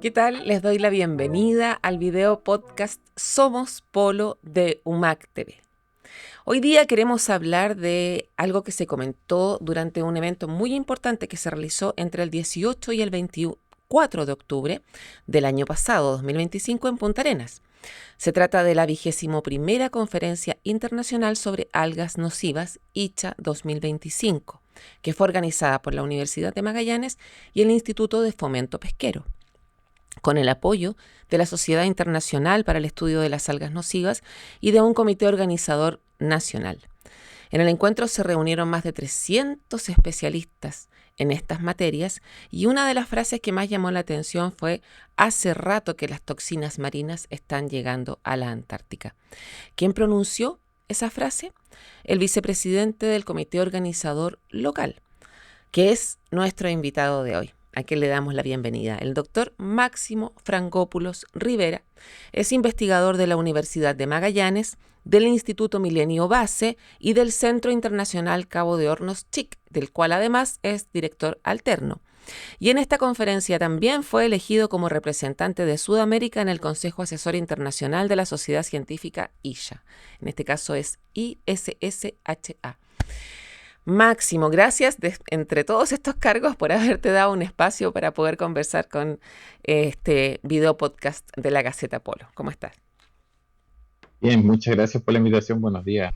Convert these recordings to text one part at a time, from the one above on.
¿Qué tal? Les doy la bienvenida al video podcast Somos Polo de UMAC TV. Hoy día queremos hablar de algo que se comentó durante un evento muy importante que se realizó entre el 18 y el 24 de octubre del año pasado, 2025, en Punta Arenas. Se trata de la 21ª Conferencia Internacional sobre Algas Nocivas, ICHA 2025, que fue organizada por la Universidad de Magallanes y el Instituto de Fomento Pesquero, con el apoyo de la Sociedad Internacional para el Estudio de las Algas Nocivas y de un comité organizador nacional. En el encuentro se reunieron más de 300 especialistas en estas materias y una de las frases que más llamó la atención fue: hace rato que las toxinas marinas están llegando a la Antártica. ¿Quién pronunció esa frase? El vicepresidente del comité organizador local, que es nuestro invitado de hoy, a quien le damos la bienvenida. El doctor Máximo Frangópulos Rivera es investigador de la Universidad de Magallanes, del Instituto Milenio Base y del Centro Internacional Cabo de Hornos CHIC, del cual además es director alterno. Y en esta conferencia también fue elegido como representante de Sudamérica en el Consejo Asesor Internacional de la Sociedad Científica ISHA. En este caso es ISSHA. Máximo, gracias entre todos estos cargos por haberte dado un espacio para poder conversar con este video podcast de la Gaceta Polo. ¿Cómo estás? Bien, muchas gracias por la invitación. Buenos días.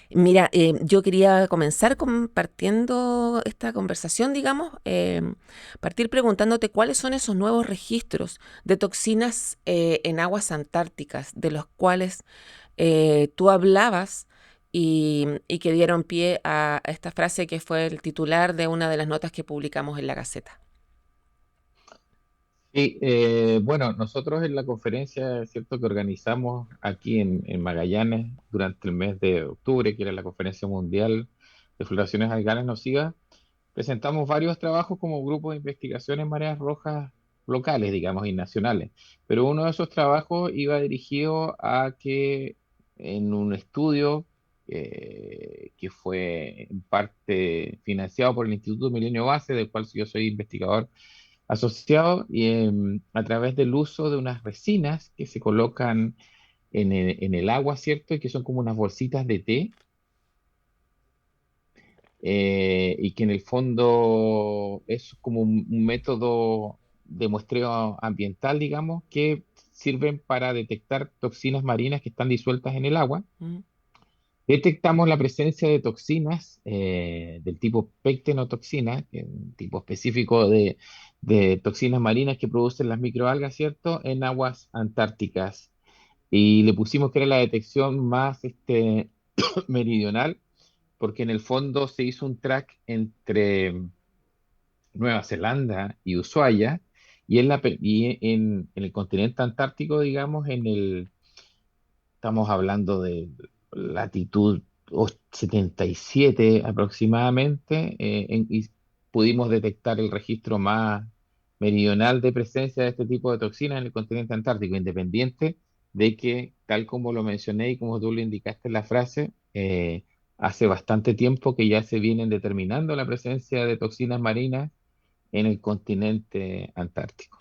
Mira, yo quería comenzar compartiendo esta conversación, digamos, partir preguntándote cuáles son esos nuevos registros de toxinas en aguas antárticas, de los cuales tú hablabas y que dieron pie a esta frase que fue el titular de una de las notas que publicamos en la Gaceta. Sí, bueno, nosotros en la conferencia, es cierto que organizamos aquí en Magallanes durante el mes de octubre, que era la Conferencia Mundial de Floraciones Alganas Nocivas, presentamos varios trabajos como grupo de investigación en mareas rojas locales, digamos, y nacionales. Pero uno de esos trabajos iba dirigido a que en un estudio que fue en parte financiado por el Instituto Milenio Base, del cual yo soy investigador asociado, y a través del uso de unas resinas que se colocan en el agua, ¿cierto? Y que son como unas bolsitas de té, y que en el fondo es como un método de muestreo ambiental, digamos, que sirven para detectar toxinas marinas que están disueltas en el agua. ¿Mm? Detectamos la presencia de toxinas del tipo pectenotoxina, que es un tipo específico de toxinas marinas que producen las microalgas, ¿cierto?, en aguas antárticas. Y le pusimos que era la detección más meridional, porque en el fondo se hizo un track entre Nueva Zelanda y Ushuaia, y en el continente antártico, digamos, estamos hablando de latitud 77 aproximadamente, y pudimos detectar el registro más meridional de presencia de este tipo de toxinas en el continente antártico, independiente de que, tal como lo mencioné y como tú lo indicaste en la frase, hace bastante tiempo que ya se vienen determinando la presencia de toxinas marinas en el continente antártico.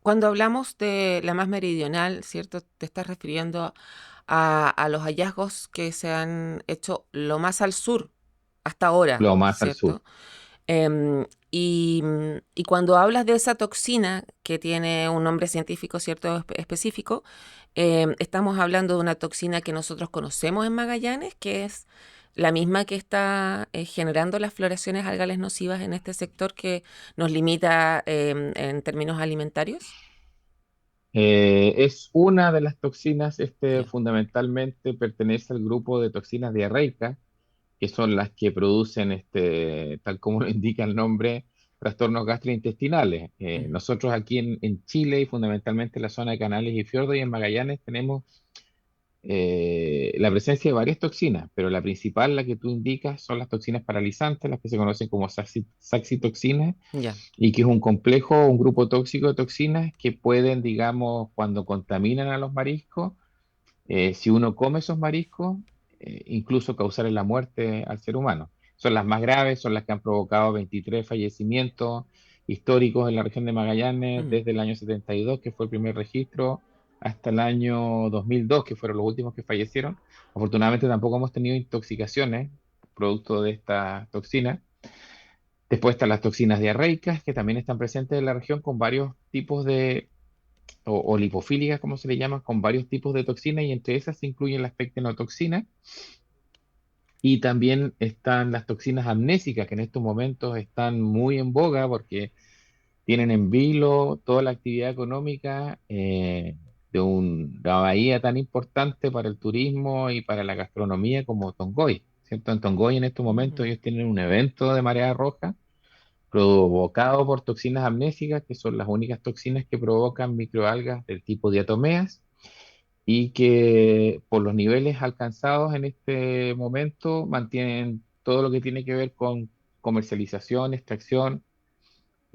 Cuando hablamos de la más meridional, ¿cierto? Te estás refiriendo a los hallazgos que se han hecho lo más al sur hasta ahora, Lo más al sur. ¿cierto? Y cuando hablas de esa toxina que tiene un nombre científico, ¿cierto? Específico, estamos hablando de una toxina que nosotros conocemos en Magallanes, que es la misma que está generando las floraciones algales nocivas en este sector que nos limita en términos alimentarios. Es una de las toxinas, Ya. fundamentalmente pertenece al grupo de toxinas diarreicas, que son las que producen, tal como lo indica el nombre, trastornos gastrointestinales. Ujú. Nosotros aquí en Chile, y fundamentalmente en la zona de Canales y Fiordos y en Magallanes, tenemos la presencia de varias toxinas, pero la principal, la que tú indicas, son las toxinas paralizantes, las que se conocen como saxitoxinas, Ya. y que es un complejo, un grupo tóxico de toxinas que pueden, digamos, cuando contaminan a los mariscos, si uno come esos mariscos, incluso causarle la muerte al ser humano. son las más graves, son las que han provocado 23 fallecimientos históricos en la región de Magallanes Mm, desde el año 72, que fue el primer registro, hasta el año 2002, que fueron los últimos que fallecieron. Afortunadamente tampoco hemos tenido intoxicaciones producto de esta toxina. Después están las toxinas diarreicas, que también están presentes en la región con varios tipos o lipofílicas, como se le llama, con varios tipos de toxinas, y entre esas se incluyen las pectinotoxinas. Y también están las toxinas amnésicas, que en estos momentos están muy en boga porque tienen en vilo toda la actividad económica una bahía tan importante para el turismo y para la gastronomía como Tongoy, ¿cierto? En Tongoy en estos momentos mm. ellos tienen un evento de marea roja provocado por toxinas amnésicas, que son las únicas toxinas que provocan microalgas del tipo diatomeas y que por los niveles alcanzados en este momento mantienen todo lo que tiene que ver con comercialización, extracción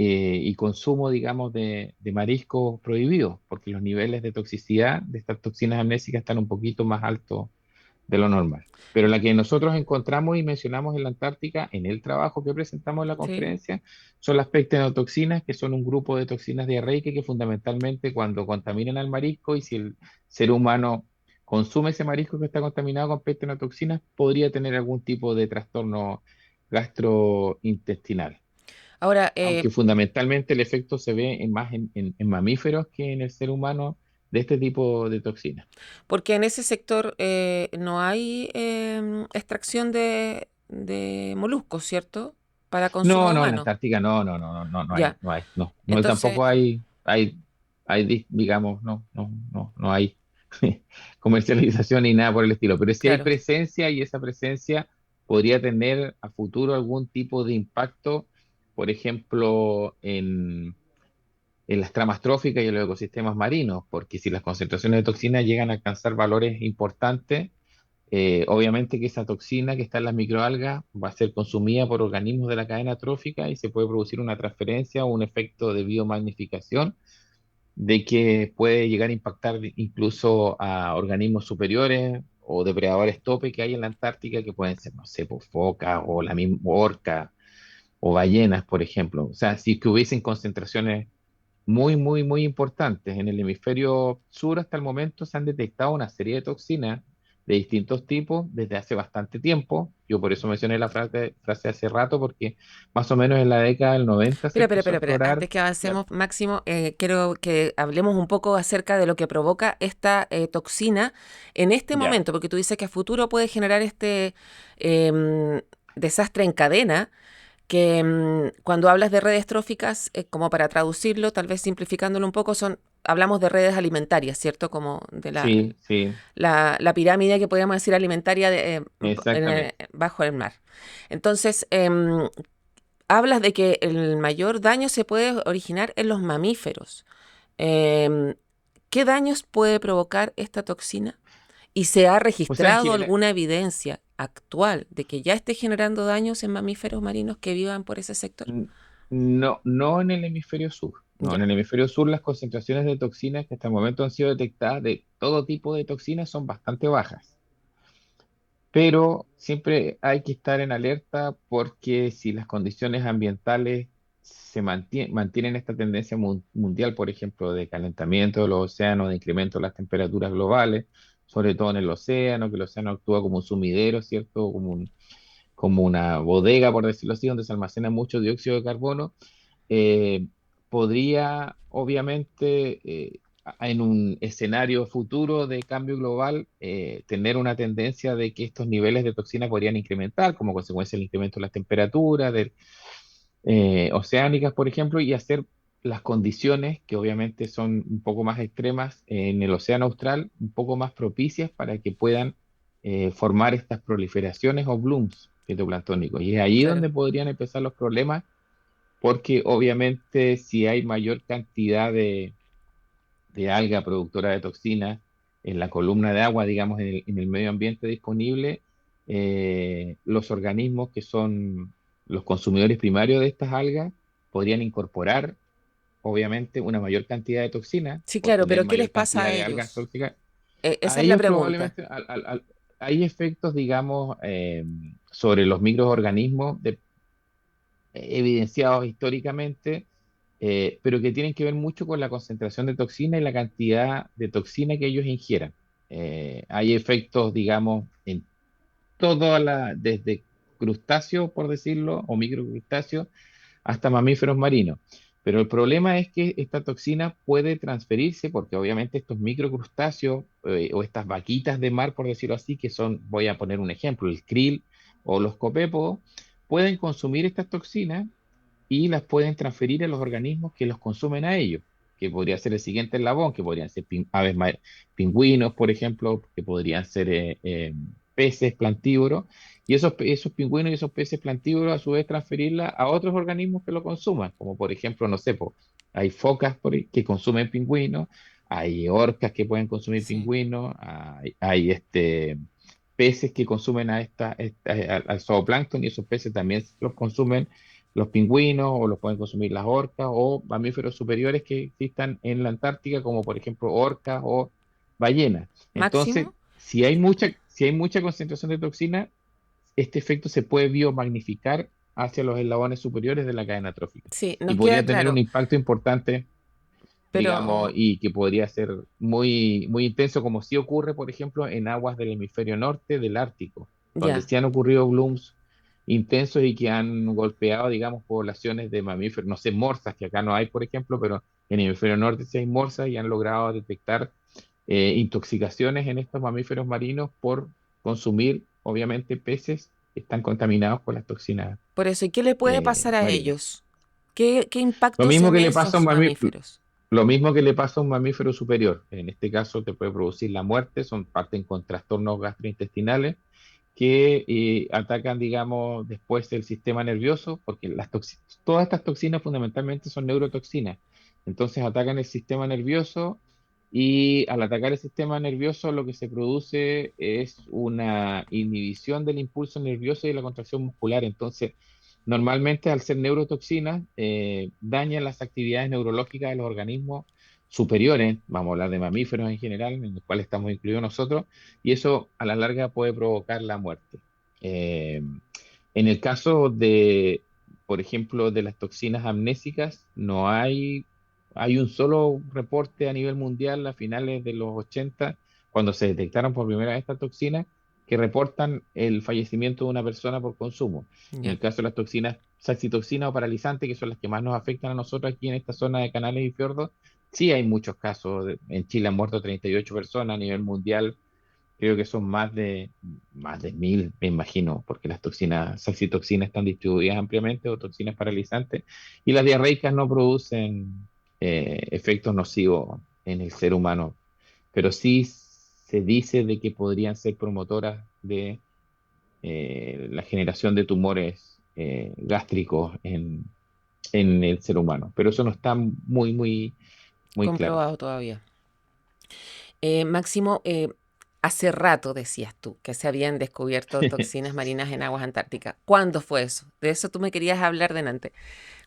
y consumo, digamos, de mariscos prohibidos, porque los niveles de toxicidad de estas toxinas amnésicas están un poquito más altos de lo normal. Pero la que nosotros encontramos y mencionamos en la Antártica, en el trabajo que presentamos en la Sí. conferencia, son las pectinotoxinas, que son un grupo de toxinas diarreicas que fundamentalmente cuando contaminan al marisco y si el ser humano consume ese marisco que está contaminado con pectinotoxinas, podría tener algún tipo de trastorno gastrointestinal. Ahora, Aunque fundamentalmente el efecto se ve más en mamíferos que en el ser humano de este tipo de toxinas. porque en ese sector no hay extracción de moluscos, ¿cierto? Para consumo No, en la humano. Antártica no hay, Ya. no, Entonces, tampoco digamos, no hay comercialización ni nada por el estilo, pero sí hay claro. presencia y esa presencia podría tener a futuro algún tipo de impacto, por ejemplo, en las tramas tróficas y en los ecosistemas marinos, porque si las concentraciones de toxinas llegan a alcanzar valores importantes, obviamente que esa toxina que está en las microalgas va a ser consumida por organismos de la cadena trófica y se puede producir una transferencia o un efecto de biomagnificación de que puede llegar a impactar incluso a organismos superiores o depredadores tope que hay en la Antártica, que pueden ser, no sé, pues, focas o la misma orca o ballenas, por ejemplo. O sea, si es que hubiesen concentraciones muy importantes. En el hemisferio sur hasta el momento se han detectado una serie de toxinas de distintos tipos desde hace bastante tiempo. Yo por eso mencioné la frase hace rato, porque más o menos en la década del 90 se empezó a Espera. explorar. Antes que Claro. avancemos, Máximo, quiero que hablemos un poco acerca de lo que provoca esta toxina en este Ya, momento, porque tú dices que a futuro puede generar este em, desastre en cadena, que cuando hablas de redes tróficas, como para traducirlo, tal vez simplificándolo un poco, hablamos de redes alimentarias, ¿cierto? Como de sí, la pirámide que podríamos decir alimentaria exactamente. bajo el mar. Entonces, hablas de que el mayor daño se puede originar en los mamíferos. Em, ¿Qué daños puede provocar esta toxina? ¿Y se ha O sea, en registrado general, alguna evidencia actual de que ya esté generando daños en mamíferos marinos que vivan por ese sector? n- no en el hemisferio sur. No, Ya, en el hemisferio sur las concentraciones de toxinas que hasta el momento han sido detectadas de todo tipo de toxinas son bastante bajas. Pero siempre hay que estar en alerta porque si las condiciones ambientales mantienen esta tendencia mundial, por ejemplo, de calentamiento de los océanos, de incremento de las temperaturas globales, sobre todo en el océano, que el océano actúa como un sumidero, ¿cierto? Como una bodega, por decirlo así, donde se almacena mucho dióxido de carbono, eh, podría, obviamente, en un escenario futuro de cambio global, tener una tendencia de que estos niveles de toxina podrían incrementar como consecuencia del incremento de las temperaturas oceánicas, por ejemplo, y hacer las condiciones, que obviamente son un poco más extremas en el océano austral, un poco más propicias para que puedan formar estas proliferaciones o blooms fitoplanctónicos. Y es ahí claro. donde podrían empezar los problemas porque obviamente si hay mayor cantidad de alga productora de toxinas en la columna de agua, digamos, en el medio ambiente disponible, los organismos que son los consumidores primarios de estas algas podrían incorporar, obviamente, una mayor cantidad de toxinas Sí, por claro, tener pero ¿qué les mayor pasa cantidad a de algas ellos? tóxicas. Esa A es la ellos pregunta. probablemente, hay efectos, digamos, sobre los microorganismos evidenciados históricamente, pero que tienen que ver mucho con la concentración de toxina y la cantidad de toxina que ellos ingieran. Hay efectos, digamos, en desde crustáceos, por decirlo, o microcrustáceos, hasta mamíferos marinos. Pero el problema es que esta toxina puede transferirse porque obviamente estos microcrustáceos o estas vaquitas de mar, por decirlo así, que son, voy a poner un ejemplo, el krill o los copépogos, pueden consumir estas toxinas y las pueden transferir a los organismos que los consumen a ellos, que podría ser el siguiente eslabón, que podrían ser pingüinos, por ejemplo, que podrían ser peces plantívoros, y esos pingüinos y esos peces plantívoros a su vez transferirla a otros organismos que lo consuman, como por ejemplo, no sé, hay focas que consumen pingüinos, hay orcas que pueden consumir Sí. pingüinos, hay peces que consumen al zooplancton y esos peces también los consumen los pingüinos o los pueden consumir las orcas o mamíferos superiores que existan en la Antártica, como por ejemplo orcas o ballenas. Entonces, Máximo. si hay mucha concentración de toxina, este efecto se puede biomagnificar hacia los eslabones superiores de la cadena trófica Sí, y nos queda podría tener un claro, impacto importante, digamos, pero y que podría ser muy, muy intenso, como sí ocurre, por ejemplo, en aguas del hemisferio norte del Ártico, donde ya. sí han ocurrido blooms intensos y que han golpeado, digamos, poblaciones de mamíferos, no sé, morsas, que acá no hay, por ejemplo, pero en el hemisferio norte sí hay morsas y han logrado detectar intoxicaciones en estos mamíferos marinos por consumir, obviamente, peces que están contaminados con las toxinas Por eso, ¿y qué le puede pasar a marinas. ellos? ¿Qué Lo impactos mismo en que le pasa a un esos mamífero. mamíferos? Lo mismo que le pasa a un mamífero superior. En este caso te puede producir la muerte, parten con trastornos gastrointestinales que atacan, digamos, después el sistema nervioso, porque todas estas toxinas fundamentalmente son neurotoxinas. Entonces atacan el sistema nervioso y al atacar el sistema nervioso lo que se produce es una inhibición del impulso nervioso y de la contracción muscular. Entonces, normalmente al ser neurotoxinas, dañan las actividades neurológicas de los organismos superiores, vamos a hablar de mamíferos en general, en los cuales estamos incluidos nosotros, y eso a la larga puede provocar la muerte. Eh, en el caso de, por ejemplo, de las toxinas amnésicas, no hay un solo reporte a nivel mundial a finales de los 80, cuando se detectaron por primera vez estas toxinas, que reportan el fallecimiento de una persona por consumo. En Ya. el caso de las toxinas saxitoxina o paralizantes, que son las que más nos afectan a nosotros aquí en esta zona de canales y fiordos, sí hay muchos casos. En Chile han muerto 38 personas a nivel mundial. Creo que son más de 1000, me imagino, porque las toxinas, saxitoxinas están distribuidas ampliamente o toxinas paralizantes, y las diarreicas no producen efectos nocivos en el ser humano, pero sí se dice de que podrían ser promotoras de la generación de tumores gástricos en el ser humano, pero eso no está muy, muy, muy claro. Comprobado todavía. Máximo, hace rato decías tú que se habían descubierto toxinas marinas en aguas antárticas. ¿Cuándo fue eso? De eso tú me querías hablar delante.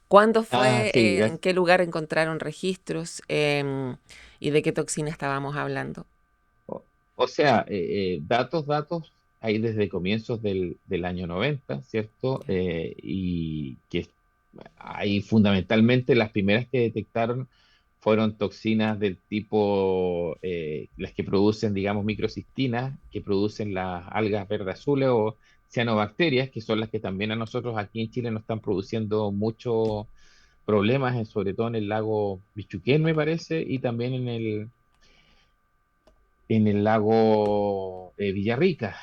¿Cuándo Ah, fue? sí, ¿En qué lugar encontraron registros? ¿Y de qué toxina estábamos hablando? O sea, datos hay desde comienzos del año 90, ¿cierto? Ya. Y que hay fundamentalmente las primeras que detectaron fueron toxinas del tipo, las que producen, digamos, microcistinas, que producen las algas verde azules o cianobacterias, que son las que también a nosotros aquí en Chile nos están produciendo muchos problemas, sobre todo en el lago Bichuquén, me parece, y también en el lago Villarrica,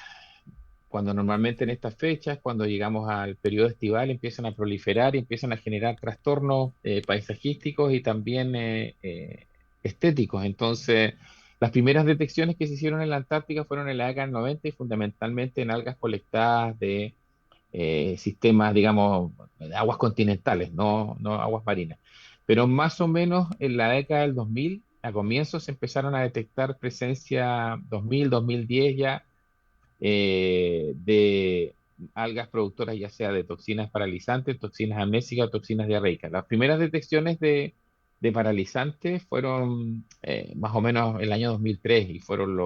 cuando normalmente en estas fechas, cuando llegamos al periodo estival, empiezan a proliferar y empiezan a generar trastornos paisajísticos y también estéticos. Entonces, las primeras detecciones que se hicieron en la Antártica fueron en la década del 90 y fundamentalmente en algas colectadas de sistemas, digamos, de aguas continentales, no aguas marinas. Pero más o menos en la década del 2000, a comienzos se empezaron a detectar presencia 2010 ya de algas productoras, ya sea de toxinas paralizantes, toxinas amnésicas o toxinas diarreicas. Las primeras detecciones de paralizantes fueron más o menos el año 2003 y fueron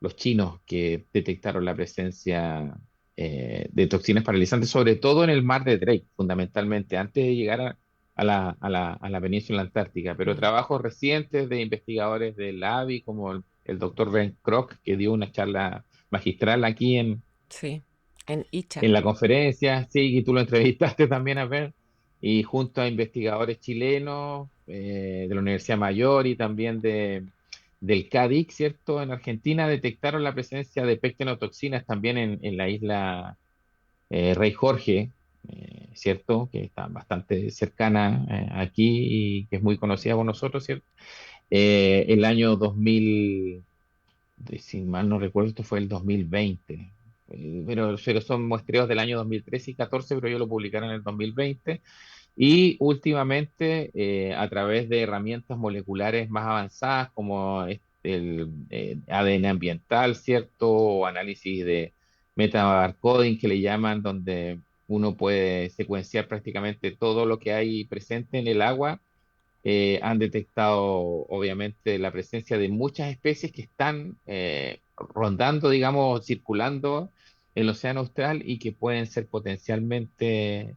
los chinos que detectaron la presencia de toxinas paralizantes, sobre todo en el mar de Drake, fundamentalmente, antes de llegar a la península antártica. Pero Mm, trabajos recientes de investigadores del ABI, como el doctor Ben Kroc, que dio una charla magistral aquí sí, en Icha. en la conferencia, sí, y tú lo entrevistaste también a ver, y junto a investigadores chilenos de la Universidad Mayor y también del CADIC, ¿cierto? En Argentina detectaron la presencia de pectenotoxinas también en la isla Rey Jorge, ¿cierto? Que está bastante cercana aquí y que es muy conocida por nosotros, ¿cierto? El año 2000, si mal no recuerdo, esto fue el 2020. Pero son muestreos del año 2013 y 14, pero ellos lo publicaron en el 2020. Y últimamente, a través de herramientas moleculares más avanzadas como el ADN ambiental, ¿cierto? O análisis de metabarcoding que le llaman, donde uno puede secuenciar prácticamente todo lo que hay presente en el agua, han detectado obviamente la presencia de muchas especies que están rondando, digamos, circulando en el océano austral y que pueden ser potencialmente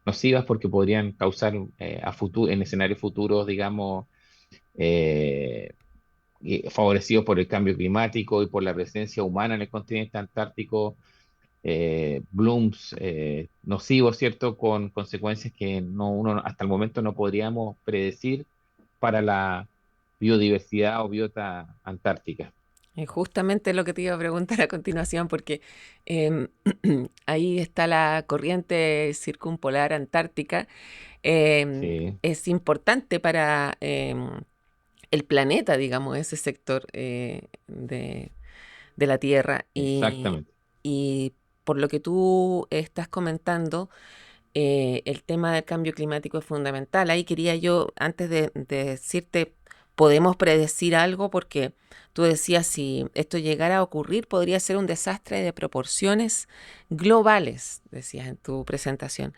nocivas porque podrían causar en escenarios futuros, digamos, eh, favorecidos por el cambio climático y por la presencia humana en el continente antártico, blooms nocivos, ¿cierto? Con consecuencias que uno hasta el momento no podríamos predecir para la biodiversidad o biota antártica. Justamente lo que te iba a preguntar a continuación, porque em, ahí está la corriente circumpolar antártica. Sí, Es importante para el planeta, digamos, ese sector de la Tierra. exactamente. Y por lo que tú estás comentando, el tema del cambio climático es fundamental. Ahí quería yo, antes de decirte, podemos predecir algo porque tú decías, si esto llegara a ocurrir, podría ser un desastre de proporciones globales, decías en tu presentación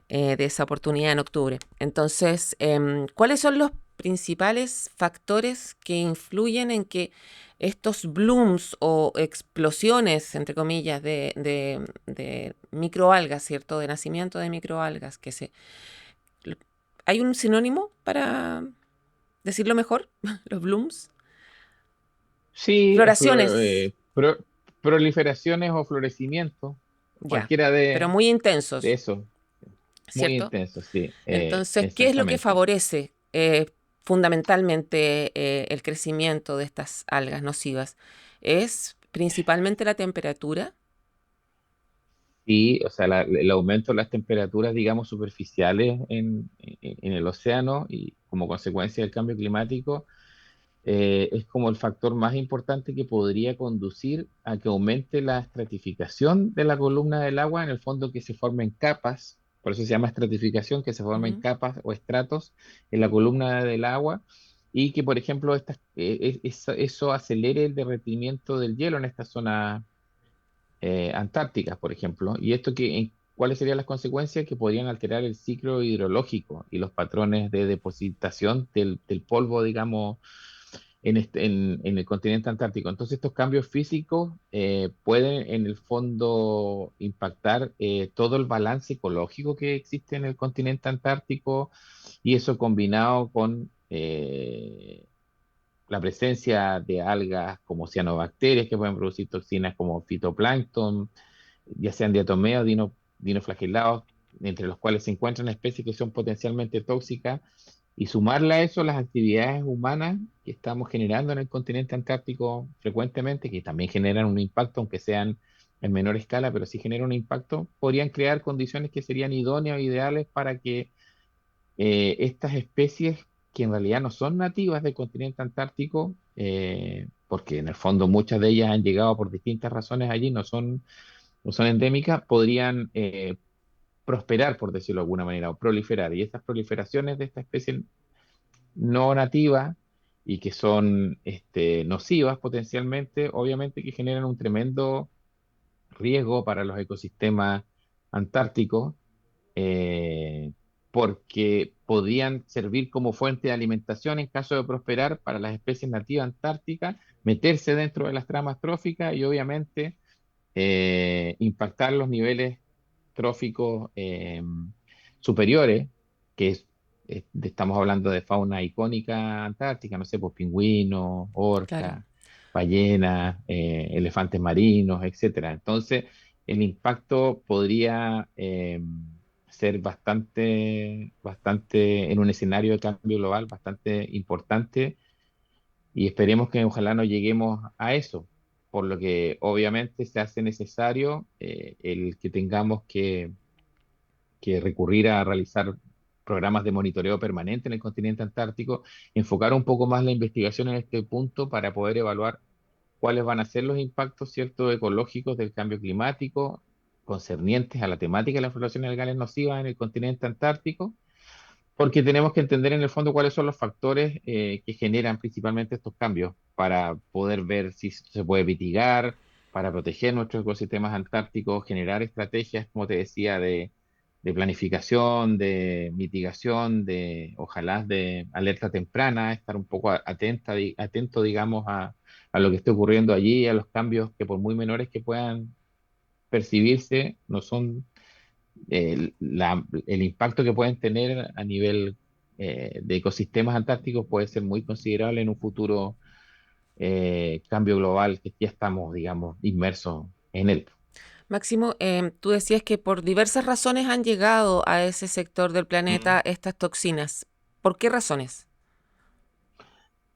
de esa oportunidad en octubre. Entonces, ¿cuáles son los principales factores que influyen en que estos blooms o explosiones, entre comillas, de microalgas, ¿cierto? De nacimiento de microalgas, ¿Hay un sinónimo para decirlo mejor? Los blooms. Sí, Floraciones, proliferaciones o florecimientos, ya, cualquiera pero de, muy de intensos, eso, muy ¿cierto? intenso, sí, Entonces, ¿qué es lo que exactamente. favorece fundamentalmente el crecimiento de estas algas nocivas? ¿Es principalmente la temperatura? Sí, o sea, el aumento de las temperaturas, digamos, superficiales en el océano y como consecuencia del cambio climático es como el factor más importante que podría conducir a que aumente la estratificación de la columna del agua, en el fondo que se formen capas, por eso se llama estratificación, que se formen Ujú. capas o estratos en la columna del agua y que, por ejemplo, eso acelere el derretimiento del hielo en esta zona antárticas, por ejemplo. ¿Y cuáles serían las consecuencias? Que podrían alterar el ciclo hidrológico y los patrones de depositación del polvo, digamos, en el continente antártico. Entonces, estos cambios físicos pueden, en el fondo, impactar todo el balance ecológico que existe en el continente antártico y eso combinado con la presencia de algas como cianobacterias que pueden producir toxinas como fitoplancton, ya sean diatomeas o dinoflagelados, entre los cuales se encuentran especies que son potencialmente tóxicas, y sumarle a eso las actividades humanas que estamos generando en el continente antártico frecuentemente, que también generan un impacto, aunque sean en menor escala, pero sí generan un impacto, podrían crear condiciones que serían idóneas o ideales para que estas especies, que en realidad no son nativas del continente antártico, porque en el fondo muchas de ellas han llegado por distintas razones allí, no son endémicas, podrían prosperar, por decirlo de alguna manera, o proliferar. Y estas proliferaciones de esta especie no nativas y que son nocivas potencialmente, obviamente que generan un tremendo riesgo para los ecosistemas antárticos, eh, porque podían servir como fuente de alimentación en caso de prosperar para las especies nativas antárticas, meterse dentro de las tramas tróficas y obviamente impactar los niveles tróficos superiores, que estamos hablando de fauna icónica antártica, no sé, pues pingüinos, Claro. orcas, ballenas, elefantes marinos, etcétera. Entonces, el impacto podría ser bastante, en un escenario de cambio global, bastante importante y esperemos que ojalá no lleguemos a eso, por lo que obviamente se hace necesario el que tengamos que recurrir a realizar programas de monitoreo permanente en el continente antártico, enfocar un poco más la investigación en este punto para poder evaluar cuáles van a ser los impactos ciertos ecológicos del cambio climático concernientes a la temática de las floraciones algales nocivas en el continente antártico, porque tenemos que entender en el fondo cuáles son los factores que generan principalmente estos cambios para poder ver si se puede mitigar, para proteger nuestros ecosistemas antárticos, generar estrategias, como te decía, de planificación, de mitigación, de ojalá de alerta temprana, estar un poco atento, digamos, a lo que esté ocurriendo allí, a los cambios que por muy menores que puedan percibirse, no son el impacto que pueden tener a nivel de ecosistemas antárticos puede ser muy considerable en un futuro cambio global que ya estamos, digamos, inmersos en él. Máximo, tú decías que por diversas razones han llegado a ese sector del Mm. planeta estas toxinas. ¿Por qué razones?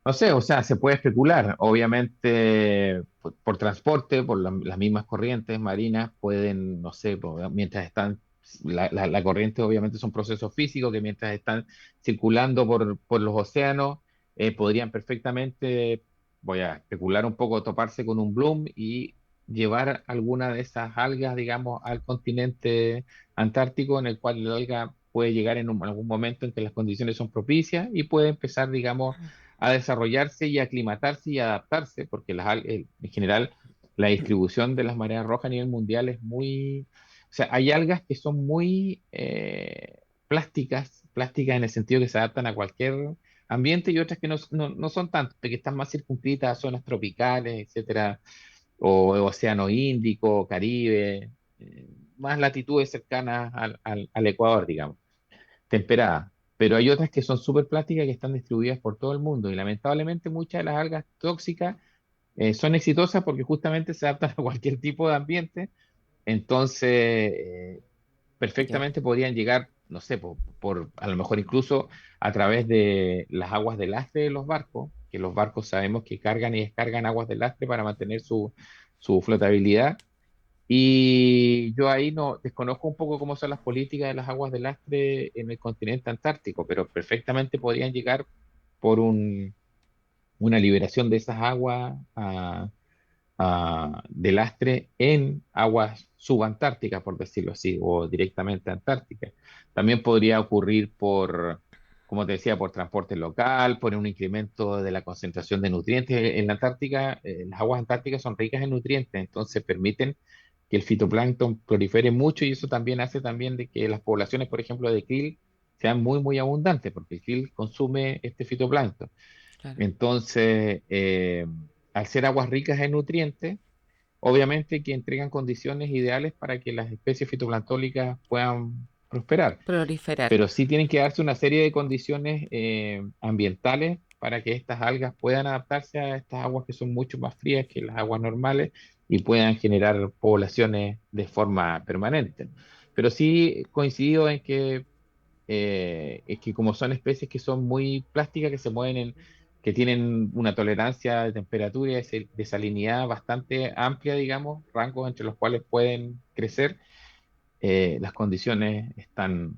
No sé, o sea, se puede especular. Obviamente, por transporte, por las mismas corrientes marinas, pueden, no sé, mientras están, la corriente obviamente son procesos físicos que mientras están circulando por los océanos, podrían perfectamente, voy a especular un poco, toparse con un bloom y llevar alguna de esas algas, digamos, al continente antártico, en el cual la alga puede llegar en algún momento en que las condiciones son propicias y puede empezar, digamos, a desarrollarse y aclimatarse y adaptarse, porque en general la distribución de las mareas rojas a nivel mundial es muy, o sea, hay algas que son muy plásticas en el sentido que se adaptan a cualquier ambiente y otras que no son tanto, que están más circunscritas a zonas tropicales, etcétera, o Océano Índico, Caribe, más latitudes cercanas al Ecuador, digamos temperada. Pero hay otras que son súper plásticas que están distribuidas por todo el mundo y lamentablemente muchas de las algas tóxicas son exitosas porque justamente se adaptan a cualquier tipo de ambiente. Entonces, Ya. perfectamente podrían llegar, no sé, a lo mejor incluso a través de las aguas de lastre de los barcos, que los barcos sabemos que cargan y descargan aguas de lastre para mantener su flotabilidad y yo ahí no desconozco un poco cómo son las políticas de las aguas de lastre en el continente antártico, pero perfectamente podrían llegar por una liberación de esas aguas de lastre en aguas subantárticas, por decirlo así, o directamente antárticas. También podría ocurrir como te decía, por transporte local, por un incremento de la concentración de nutrientes. En la Antártica, las aguas antárticas son ricas en nutrientes, entonces permiten que el fitoplancton prolifere mucho y eso también hace también de que las poblaciones, por ejemplo, de krill sean muy, muy abundantes, porque el krill consume este fitoplancton. Claro. Entonces, al ser aguas ricas en nutrientes, obviamente que entregan condiciones ideales para que las especies fitoplanctónicas puedan prosperar, Proliferar. pero sí tienen que darse una serie de condiciones ambientales para que estas algas puedan adaptarse a estas aguas que son mucho más frías que las aguas normales y puedan generar poblaciones de forma permanente. Pero sí coincido en que es que como son especies que son muy plásticas, que se mueven que tienen una tolerancia de temperatura y de salinidad bastante amplia, digamos, rangos entre los cuales pueden crecer, las condiciones están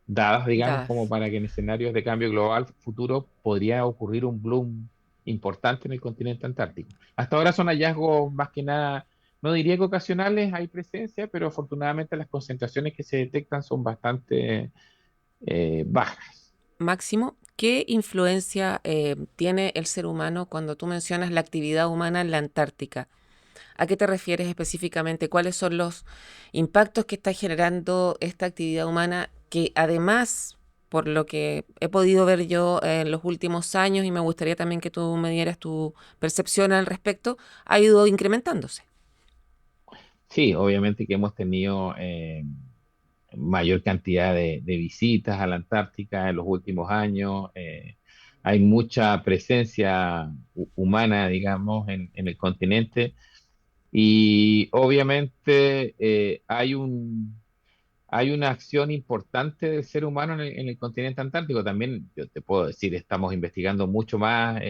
dadas, digamos, como Dadas. para que en escenarios de cambio global futuro podría ocurrir un bloom importante en el continente antártico. Hasta ahora son hallazgos más que nada, no diría que ocasionales, hay presencia, pero afortunadamente las concentraciones que se detectan son bastante bajas. Máximo, ¿qué influencia tiene el ser humano cuando tú mencionas la actividad humana en la Antártica? ¿A qué te refieres específicamente? ¿Cuáles son los impactos que está generando esta actividad humana que además, por lo que he podido ver yo en los últimos años, y me gustaría también que tú me dieras tu percepción al respecto, ha ido incrementándose. Sí, obviamente que hemos tenido mayor cantidad de visitas a la Antártica en los últimos años. Hay mucha presencia humana, digamos, en el continente y obviamente hay una acción importante del ser humano en el continente antártico. También, yo te puedo decir, estamos investigando mucho más,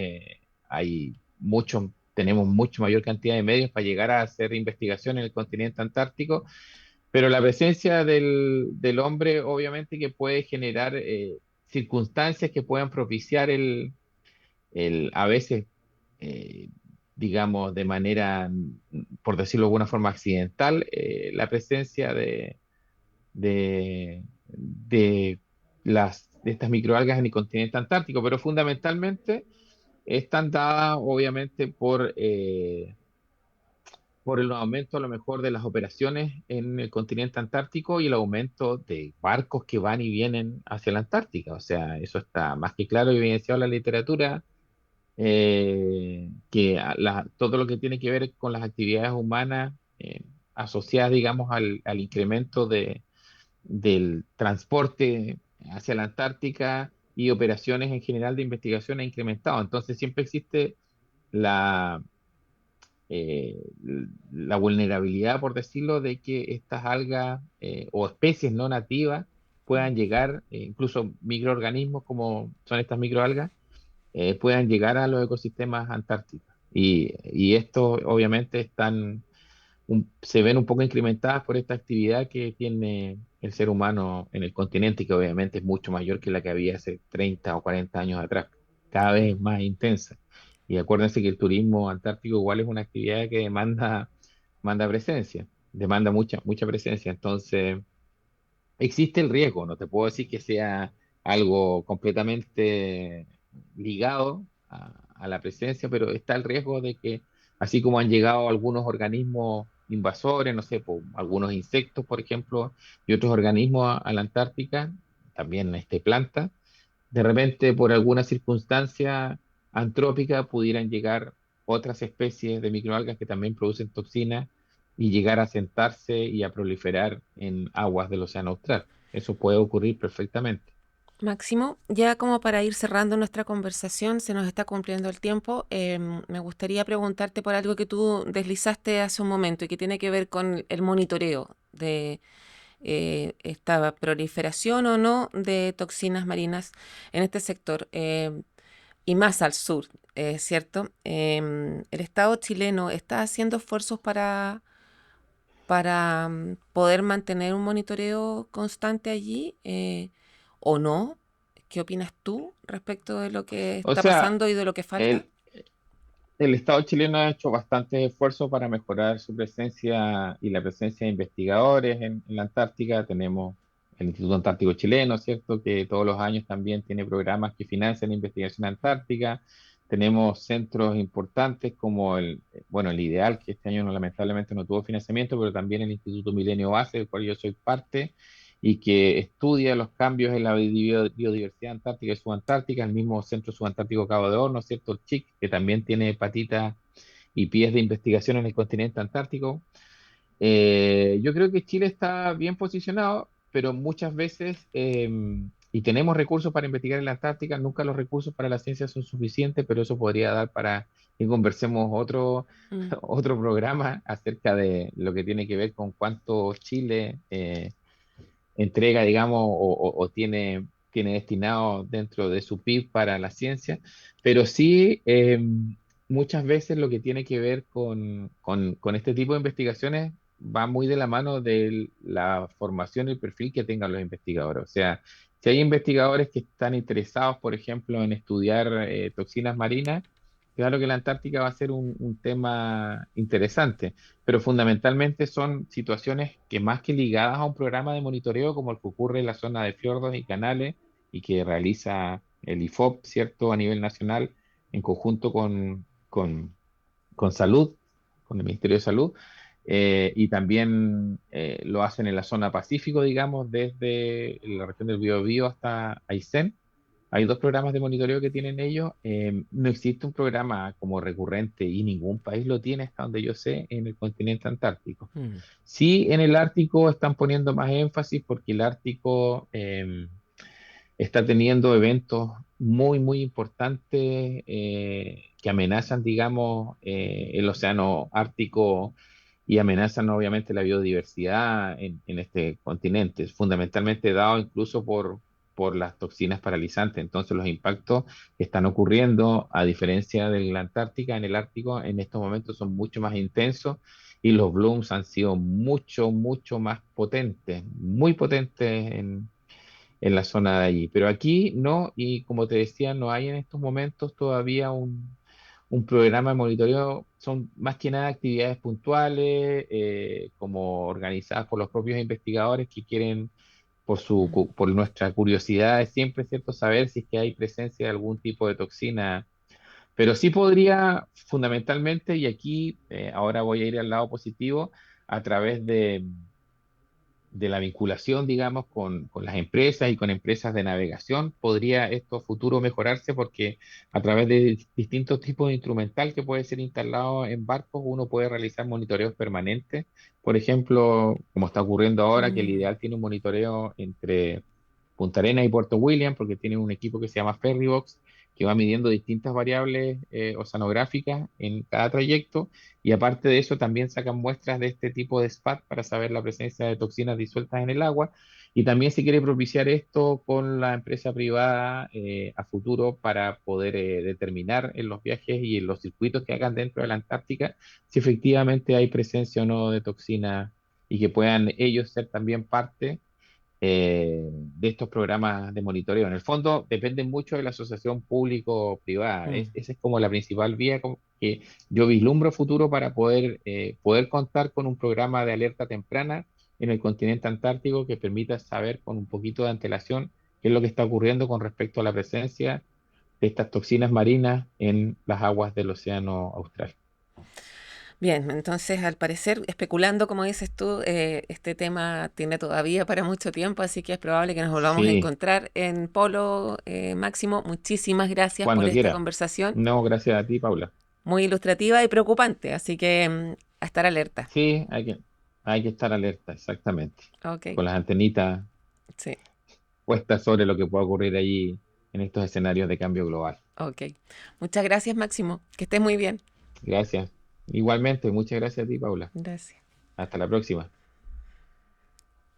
tenemos mucho mayor cantidad de medios para llegar a hacer investigación en el continente antártico, pero la presencia del hombre obviamente que puede generar circunstancias que puedan propiciar a veces, eh, digamos, de manera, por decirlo de alguna forma, accidental, la presencia de de estas microalgas en el continente antártico, pero fundamentalmente están dadas obviamente por el aumento a lo mejor de las operaciones en el continente antártico y el aumento de barcos que van y vienen hacia la Antártica. O sea, eso está más que claro y evidenciado en la literatura, todo lo que tiene que ver con las actividades humanas asociadas, digamos, al incremento del transporte hacia la Antártica y operaciones en general de investigación ha incrementado. Entonces siempre existe la, eh, la vulnerabilidad, por decirlo, de que estas algas o especies no nativas Mm. puedan llegar, incluso microorganismos como son estas microalgas, puedan llegar a los ecosistemas antárticos. Y esto obviamente se ven un poco incrementadas por esta actividad que tiene el ser humano en el continente, y que obviamente es mucho mayor que la que había hace 30 o 40 años atrás, cada vez más intensa. Y acuérdense que el turismo antártico igual es una actividad que demanda presencia, demanda mucha presencia. Entonces, existe el riesgo, no te puedo decir que sea algo completamente ligado a la presencia, pero está el riesgo de que, así como han llegado algunos organismos invasores, no sé, algunos insectos, por ejemplo, y otros organismos a la Antártica, también plantas, de repente por alguna circunstancia antrópica pudieran llegar otras especies de microalgas que también producen toxinas y llegar a sentarse y a proliferar en aguas del océano austral. Eso puede ocurrir perfectamente. Máximo, ya como para ir cerrando nuestra conversación, se nos está cumpliendo el tiempo. Me gustaría preguntarte por algo que tú deslizaste hace un momento y que tiene que ver con el monitoreo de esta proliferación o no de toxinas marinas en este sector y más al sur, ¿cierto? El Estado chileno está haciendo esfuerzos para poder mantener un monitoreo constante allí o no. ¿Qué opinas tú respecto de lo que O está sea, pasando y de lo que falta? el, el Estado chileno ha hecho bastantes esfuerzos para mejorar su presencia y la presencia de investigadores en la Antártica. Tenemos el Instituto Antártico Chileno, ¿cierto? Que todos los años también tiene programas que financian investigación antártica. Tenemos centros importantes como bueno, el IDEAL, que este año lamentablemente no tuvo financiamiento, pero también el Instituto Milenio Base, del cual yo soy parte, y que estudia los cambios en la biodiversidad antártica y subantártica, el mismo Centro Subantártico Cabo de Horno, ¿cierto? El CHIC, que también tiene patitas y pies de investigación en el continente antártico. Yo creo que Chile está bien posicionado, pero muchas veces, y tenemos recursos para investigar en la Antártica, nunca los recursos para la ciencia son suficientes, pero eso podría dar para que conversemos Mm. otro programa acerca de lo que tiene que ver con cuánto Chile entrega, digamos, o tiene destinado dentro de su PIB para la ciencia, pero sí muchas veces lo que tiene que ver con este tipo de investigaciones va muy de la mano de la formación y el perfil que tengan los investigadores. O sea, si hay investigadores que están interesados, por ejemplo, en estudiar toxinas marinas, claro que la Antártica va a ser un tema interesante, pero fundamentalmente son situaciones que más que ligadas a un programa de monitoreo como el que ocurre en la zona de fiordos y canales y que realiza el IFOP, ¿cierto?, a nivel nacional en conjunto con salud, con el Ministerio de Salud, y también lo hacen en la zona Pacífico, digamos, desde la región del Biobío hasta Aysén. Hay dos programas de monitoreo que tienen ellos. No existe un programa como recurrente y ningún país lo tiene, hasta donde yo sé, en el continente antártico. Mm. Sí, en el Ártico están poniendo más énfasis porque el Ártico está teniendo eventos muy, muy importantes que amenazan, digamos, el océano Ártico y amenazan obviamente la biodiversidad en este continente, fundamentalmente dado incluso por las toxinas paralizantes. Entonces los impactos que están ocurriendo, a diferencia de la Antártica, en el Ártico, en estos momentos son mucho más intensos y los blooms han sido mucho, mucho más potentes, muy potentes en la zona de allí. Pero aquí no, y como te decía, no hay en estos momentos todavía un programa de monitoreo. Son más que nada actividades puntuales, como organizadas por los propios investigadores que quieren, Mm. por nuestra curiosidad, es siempre cierto saber si es que hay presencia de algún tipo de toxina. Pero sí podría, fundamentalmente, y aquí ahora voy a ir al lado positivo, a través de la vinculación, digamos, con las empresas y con empresas de navegación, podría esto a futuro mejorarse porque a través de distintos tipos de instrumental que puede ser instalado en barcos, uno puede realizar monitoreos permanentes. Por ejemplo, como está ocurriendo ahora, que el Mm. ideal tiene un monitoreo entre Punta Arenas y Puerto William, porque tiene un equipo que se llama Ferrybox, que va midiendo distintas variables oceanográficas en cada trayecto, y aparte de eso también sacan muestras de este tipo de SPAT para saber la presencia de toxinas disueltas en el agua, y también se quiere propiciar esto con la empresa privada a futuro para poder determinar en los viajes y en los circuitos que hagan dentro de la Antártica si efectivamente hay presencia o no de toxinas y que puedan ellos ser también parte de estos programas de monitoreo. En el fondo dependen mucho de la asociación público-privada. Mm. Esa es como la principal vía que yo vislumbro futuro para poder contar con un programa de alerta temprana en el continente antártico que permita saber con un poquito de antelación qué es lo que está ocurriendo con respecto a la presencia de estas toxinas marinas en las aguas del océano austral. Bien, entonces al parecer, especulando, como dices tú, este tema tiene todavía para mucho tiempo, así que es probable que nos volvamos a Sí, encontrar en Polo. Máximo, muchísimas gracias por cuando esta quiera. conversación, No, gracias a ti, Paula. muy ilustrativa y preocupante, así que a estar alerta. Sí, hay que estar alerta, exactamente. Ok, Con las antenitas sí, puestas sobre lo que pueda ocurrir allí en estos escenarios de cambio global. ok. Muchas gracias, Máximo, que estés muy bien. Gracias. Igualmente, muchas gracias a ti, Paula. Gracias. Hasta la próxima.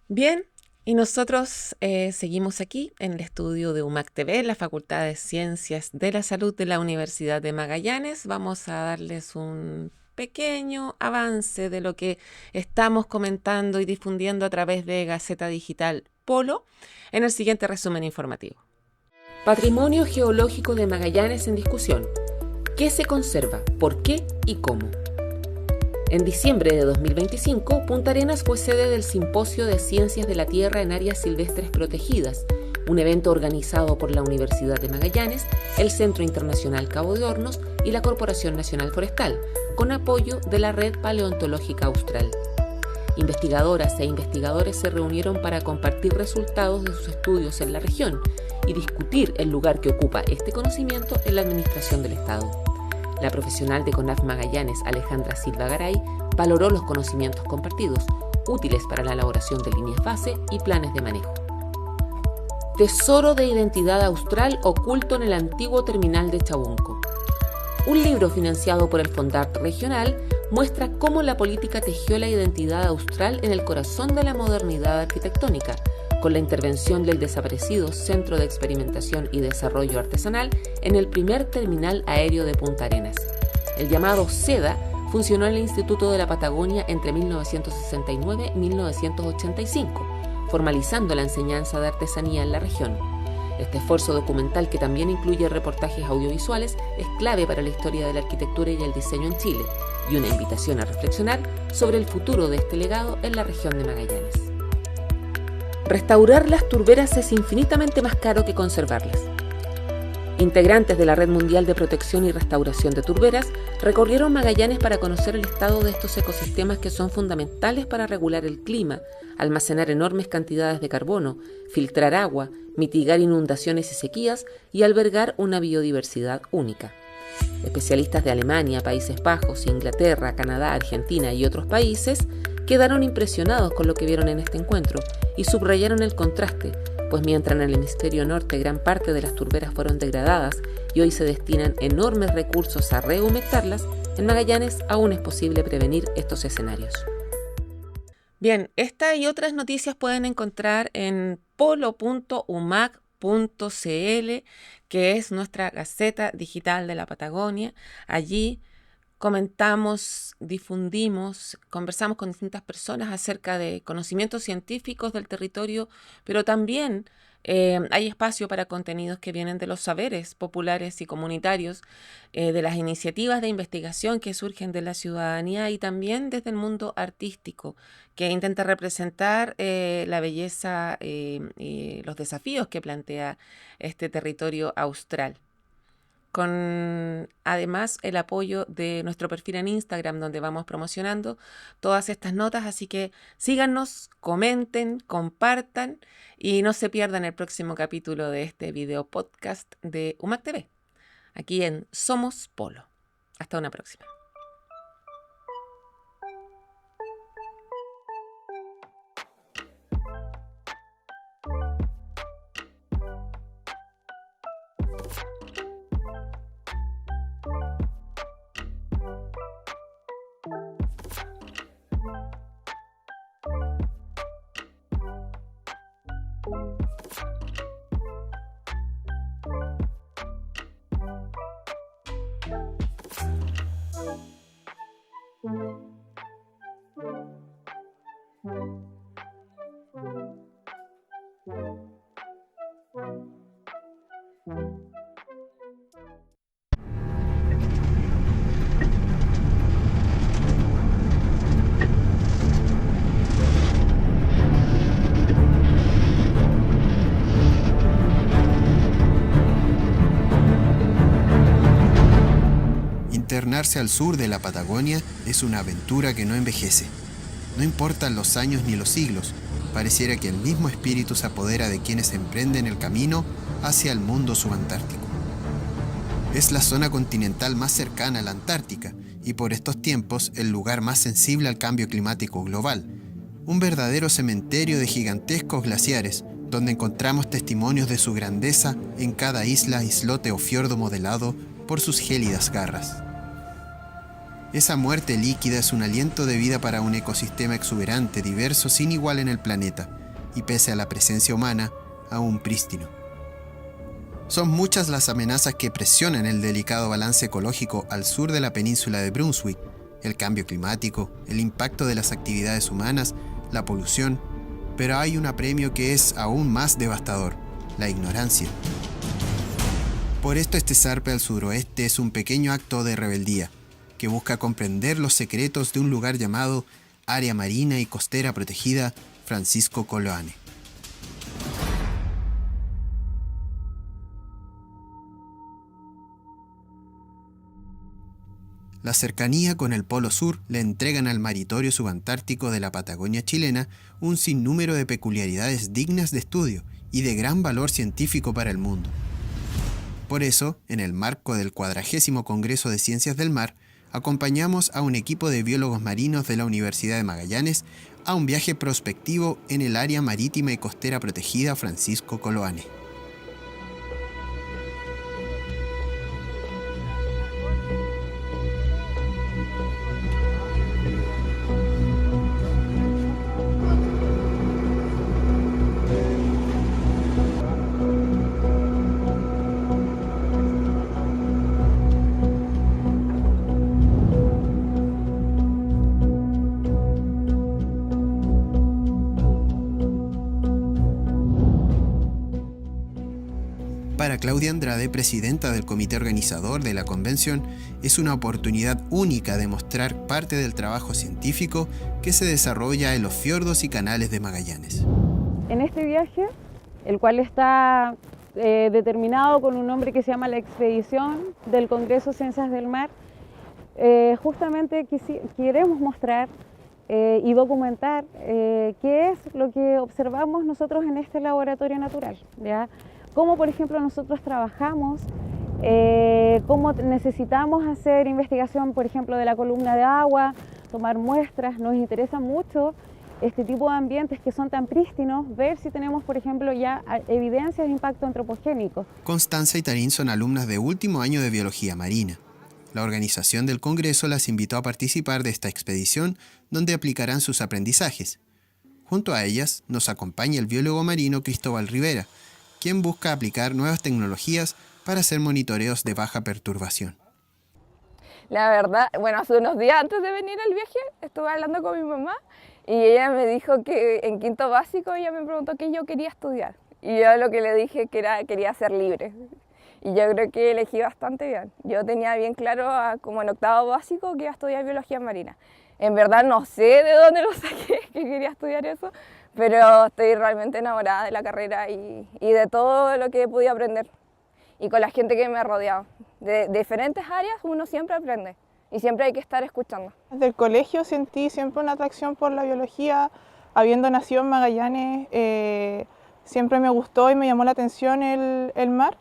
Bien, y nosotros seguimos aquí en el estudio de UMAC TV, la Facultad de Ciencias de la Salud de la Universidad de Magallanes. Vamos a darles un pequeño avance de lo que estamos comentando y difundiendo a través de Gaceta Digital Polo en el siguiente resumen informativo. Patrimonio geológico de Magallanes en discusión. ¿Qué se conserva? ¿Por qué y cómo? En diciembre de 2025, Punta Arenas fue sede del Simposio de Ciencias de la Tierra en Áreas Silvestres Protegidas, un evento organizado por la Universidad de Magallanes, el Centro Internacional Cabo de Hornos y la Corporación Nacional Forestal, con apoyo de la Red Paleontológica Austral. Investigadoras e investigadores se reunieron para compartir resultados de sus estudios en la región y discutir el lugar que ocupa este conocimiento en la administración del Estado. La profesional de CONAF Magallanes, Alejandra Silva Garay, valoró los conocimientos compartidos, útiles para la elaboración de líneas base y planes de manejo. Tesoro de identidad austral oculto en el antiguo terminal de Chabunco. Un libro financiado por el Fondart Regional muestra cómo la política tejió la identidad austral en el corazón de la modernidad arquitectónica, con la intervención del desaparecido Centro de Experimentación y Desarrollo Artesanal en el primer terminal aéreo de Punta Arenas. El llamado SEDA funcionó en el Instituto de la Patagonia entre 1969 y 1985, formalizando la enseñanza de artesanía en la región. Este esfuerzo documental, que también incluye reportajes audiovisuales, es clave para la historia de la arquitectura y el diseño en Chile, y una invitación a reflexionar sobre el futuro de este legado en la región de Magallanes. Restaurar las turberas es infinitamente más caro que conservarlas. Integrantes de la Red Mundial de Protección y Restauración de Turberas recorrieron Magallanes para conocer el estado de estos ecosistemas que son fundamentales para regular el clima, almacenar enormes cantidades de carbono, filtrar agua, mitigar inundaciones y sequías y albergar una biodiversidad única. Especialistas de Alemania, Países Bajos, Inglaterra, Canadá, Argentina y otros países quedaron impresionados con lo que vieron en este encuentro y subrayaron el contraste, pues mientras en el hemisferio norte gran parte de las turberas fueron degradadas y hoy se destinan enormes recursos a rehumectarlas, en Magallanes aún es posible prevenir estos escenarios. Bien, esta y otras noticias pueden encontrar en polo.umac.cl, que es nuestra Gaceta Digital de la Patagonia. Allí comentamos, difundimos, conversamos con distintas personas acerca de conocimientos científicos del territorio, pero también hay espacio para contenidos que vienen de los saberes populares y comunitarios, de las iniciativas de investigación que surgen de la ciudadanía y también desde el mundo artístico, que intenta representar la belleza y los desafíos que plantea este territorio austral. Con además el apoyo de nuestro perfil en Instagram, donde vamos promocionando todas estas notas, así que síganos, comenten, compartan y no se pierdan el próximo capítulo de este video podcast de UMAC TV, aquí en Somos Polo. Hasta una próxima. Internarse al sur de la Patagonia es una aventura que no envejece. No importan los años ni los siglos, pareciera que el mismo espíritu se apodera de quienes emprenden el camino hacia el mundo subantártico. Es la zona continental más cercana a la Antártica y por estos tiempos el lugar más sensible al cambio climático global. Un verdadero cementerio de gigantescos glaciares, donde encontramos testimonios de su grandeza en cada isla, islote o fiordo modelado por sus gélidas garras. Esa muerte líquida es un aliento de vida para un ecosistema exuberante, diverso, sin igual en el planeta, y pese a la presencia humana, aún prístino. Son muchas las amenazas que presionan el delicado balance ecológico al sur de la península de Brunswick: el cambio climático, el impacto de las actividades humanas, la polución, pero hay un apremio que es aún más devastador: la ignorancia. Por esto este zarpe al suroeste es un pequeño acto de rebeldía, que busca comprender los secretos de un lugar llamado Área Marina y Costera Protegida Francisco Coloane. La cercanía con el Polo Sur le entregan al maritorio subantártico de la Patagonia chilena un sinnúmero de peculiaridades dignas de estudio y de gran valor científico para el mundo. Por eso, en el marco del 40º Congreso de Ciencias del Mar, acompañamos a un equipo de biólogos marinos de la Universidad de Magallanes a un viaje prospectivo en el área marítima y costera protegida Francisco Coloane. Para Claudia Andrade, presidenta del comité organizador de la convención, es una oportunidad única de mostrar parte del trabajo científico que se desarrolla en los fiordos y canales de Magallanes. En este viaje, el cual está determinado con un nombre que se llama la Expedición del Congreso Ciencias del Mar. Justamente queremos mostrar y documentar qué es lo que observamos nosotros en este laboratorio natural, ¿ya? Cómo, por ejemplo, nosotros trabajamos, cómo necesitamos hacer investigación, por ejemplo, de la columna de agua, tomar muestras. Nos interesa mucho este tipo de ambientes que son tan prístinos, ver si tenemos, por ejemplo, ya evidencias de impacto antropogénico. Constanza y Tarín son alumnas de último año de Biología Marina. La organización del Congreso las invitó a participar de esta expedición, donde aplicarán sus aprendizajes. Junto a ellas nos acompaña el biólogo marino Cristóbal Rivera, quien busca aplicar nuevas tecnologías para hacer monitoreos de baja perturbación. La verdad, bueno, hace unos días antes de venir al viaje estuve hablando con mi mamá y ella me dijo que en quinto básico ella me preguntó qué yo quería estudiar. Y yo lo que le dije que quería ser libre. Y yo creo que elegí bastante bien. Yo tenía bien claro, como en octavo básico, que iba a estudiar biología marina. En verdad no sé de dónde lo saqué, que quería estudiar eso, pero estoy realmente enamorada de la carrera y de todo lo que he podido aprender. Y con la gente que me ha rodeado. De diferentes áreas uno siempre aprende y siempre hay que estar escuchando. Desde el colegio sentí siempre una atracción por la biología. Habiendo nacido en Magallanes, siempre me gustó y me llamó la atención el mar.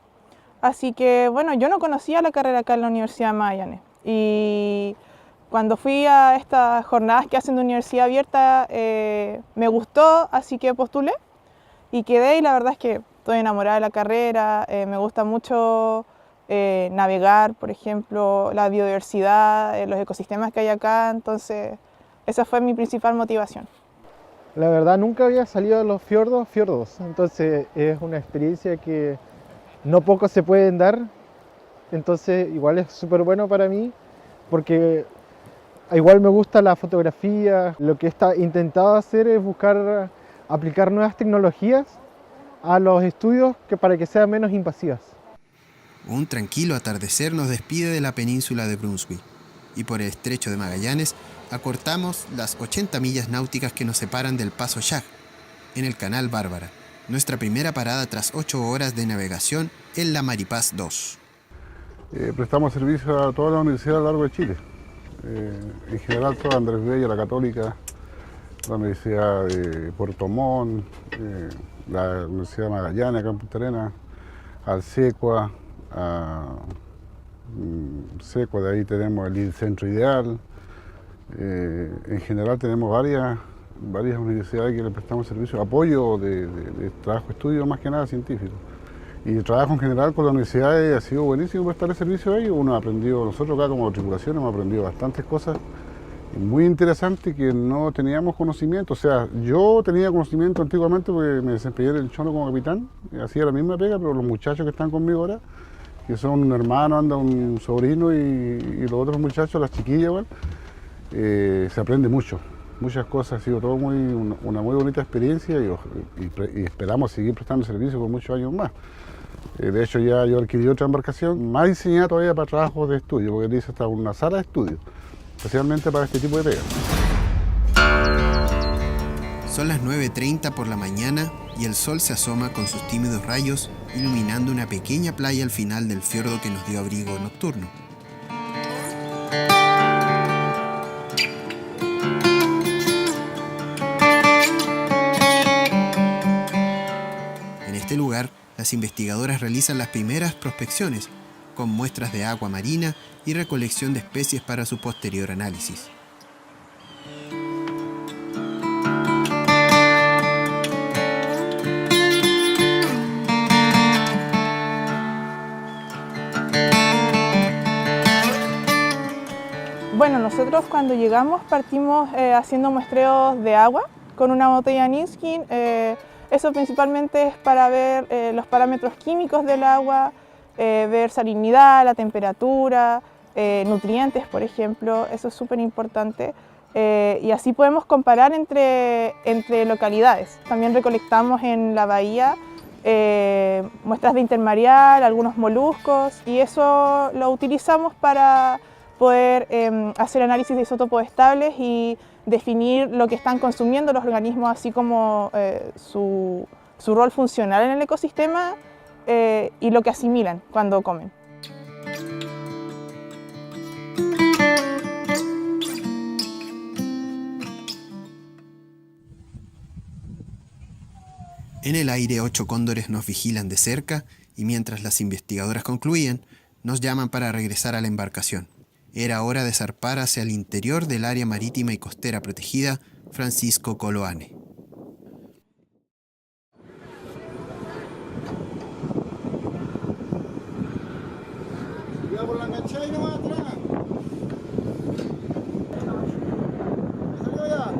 Así que, bueno, yo no conocía la carrera acá en la Universidad de Magallanes. Y cuando fui a estas jornadas que hacen de Universidad Abierta, me gustó, así que postulé y quedé. Y la verdad es que estoy enamorada de la carrera, me gusta mucho navegar, por ejemplo, la biodiversidad, los ecosistemas que hay acá. Entonces, esa fue mi principal motivación. La verdad, nunca había salido a los fiordos, entonces es una experiencia que no pocos se pueden dar, entonces igual es súper bueno para mí, porque igual me gusta la fotografía. Lo que he intentado hacer es buscar aplicar nuevas tecnologías a los estudios para que sean menos invasivas. Un tranquilo atardecer nos despide de la península de Brunswick, y por el estrecho de Magallanes acortamos las 80 millas náuticas que nos separan del Paso Shag, en el canal Bárbara. Nuestra primera parada tras 8 horas de navegación en la Maripaz 2. Prestamos servicio a toda la universidad a lo largo de Chile. En general toda Andrés Bello, la Católica, la Universidad de Puerto Montt, la Universidad de Magallanes, acá en Punta Arenas, al SECUA, de ahí tenemos el Centro Ideal. En general tenemos varias universidades que le prestamos servicio, apoyo de trabajo, estudio, más que nada científico. Y el trabajo en general con las universidades ha sido buenísimo prestarle servicio a ellos. Uno ha aprendido, nosotros acá como tripulación hemos aprendido bastantes cosas muy interesantes que no teníamos conocimiento. O sea, yo tenía conocimiento antiguamente porque me desempeñé en el Chono como capitán, hacía la misma pega, pero los muchachos que están conmigo ahora, que son un hermano, anda un sobrino y los otros muchachos, las chiquillas, bueno, se aprende mucho. Muchas cosas, ha sido todo una muy bonita experiencia y esperamos seguir prestando servicio por muchos años más. De hecho, ya yo adquirí otra embarcación más diseñada todavía para trabajos de estudio, porque dice hasta una sala de estudio, especialmente para este tipo de pegas. Son las 9:30 por la mañana y el sol se asoma con sus tímidos rayos, iluminando una pequeña playa al final del fiordo que nos dio abrigo nocturno. En este lugar, las investigadoras realizan las primeras prospecciones, con muestras de agua marina y recolección de especies para su posterior análisis. Bueno, nosotros cuando llegamos partimos haciendo muestreos de agua con una botella Niskin. Eso principalmente es para ver los parámetros químicos del agua, ver salinidad, la temperatura, nutrientes, por ejemplo. Eso es súper importante. Y así podemos comparar entre localidades. También recolectamos en la bahía muestras de intermareal, algunos moluscos, y eso lo utilizamos para poder hacer análisis de isótopos estables y definir lo que están consumiendo los organismos, así como su rol funcional en el ecosistema y lo que asimilan cuando comen. En el aire 8 cóndores nos vigilan de cerca y mientras las investigadoras concluían, nos llaman para regresar a la embarcación. Era hora de zarpar hacia el interior del área marítima y costera protegida Francisco Coloane. Cuidado por la enganchada y no va atrás. ¿Salió ya?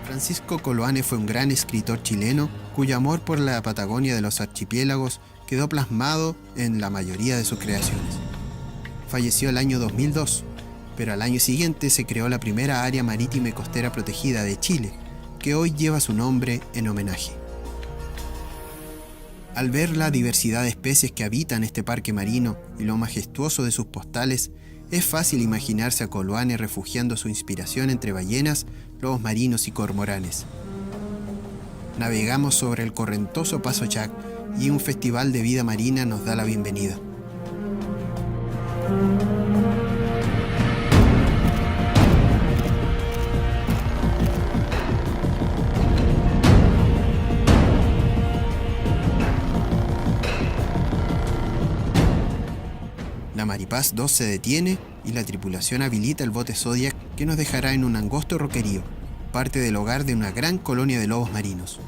Francisco Coloane fue un gran escritor chileno cuyo amor por la Patagonia de los archipiélagos quedó plasmado en la mayoría de sus creaciones. Falleció el año 2002, pero al año siguiente se creó la primera área marítima y costera protegida de Chile, que hoy lleva su nombre en homenaje. Al ver la diversidad de especies que habitan este parque marino y lo majestuoso de sus postales, es fácil imaginarse a Coloane refugiando su inspiración entre ballenas, lobos marinos y cormoranes. Navegamos sobre el correntoso Paso Chac y un festival de vida marina nos da la bienvenida. La Maripaz 2 se detiene y la tripulación habilita el bote Zodiac que nos dejará en un angosto roquerío, parte del hogar de una gran colonia de lobos marinos.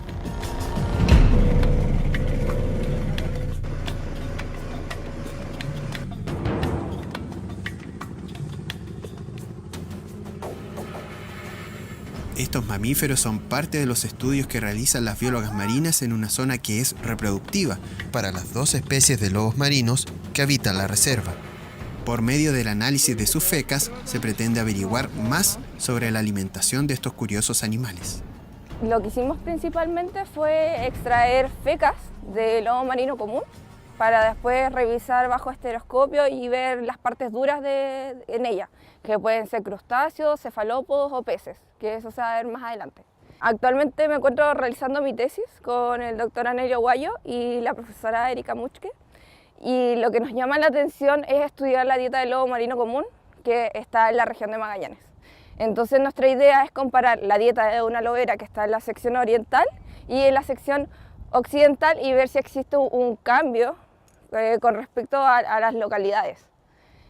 Estos mamíferos son parte de los estudios que realizan las biólogas marinas en una zona que es reproductiva para las 2 especies de lobos marinos que habitan la reserva. Por medio del análisis de sus fecas, se pretende averiguar más sobre la alimentación de estos curiosos animales. Lo que hicimos principalmente fue extraer fecas de lobo marino común para después revisar bajo estereoscopio y ver las partes duras en ella, que pueden ser crustáceos, cefalópodos o peces, que eso se va a ver más adelante. Actualmente me encuentro realizando mi tesis con el doctor Anelio Guayo y la profesora Erika Muchke, y lo que nos llama la atención es estudiar la dieta del lobo marino común que está en la región de Magallanes. Entonces nuestra idea es comparar la dieta de una lobera que está en la sección oriental y en la sección occidental y ver si existe un cambio con respecto a las localidades.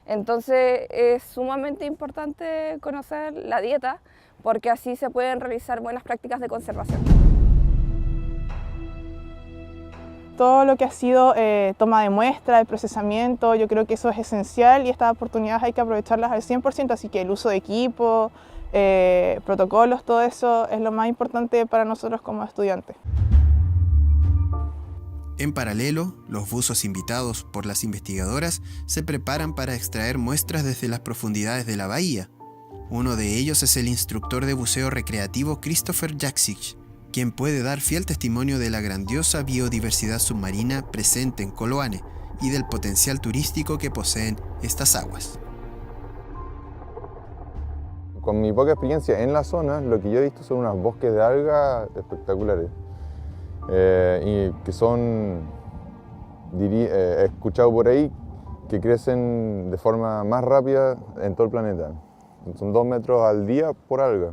Entonces es sumamente importante conocer la dieta porque así se pueden realizar buenas prácticas de conservación. Todo lo que ha sido toma de muestra, el procesamiento, yo creo que eso es esencial y estas oportunidades hay que aprovecharlas al 100%, así que el uso de equipo, protocolos, todo eso es lo más importante para nosotros como estudiantes. En paralelo, los buzos invitados por las investigadoras se preparan para extraer muestras desde las profundidades de la bahía. Uno de ellos es el instructor de buceo recreativo Christopher Jaksic, quien puede dar fiel testimonio de la grandiosa biodiversidad submarina presente en Coloane y del potencial turístico que poseen estas aguas. Con mi poca experiencia en la zona, lo que yo he visto son unos bosques de algas espectaculares y que son, he escuchado por ahí, que crecen de forma más rápida en todo el planeta. Son 2 metros al día por alga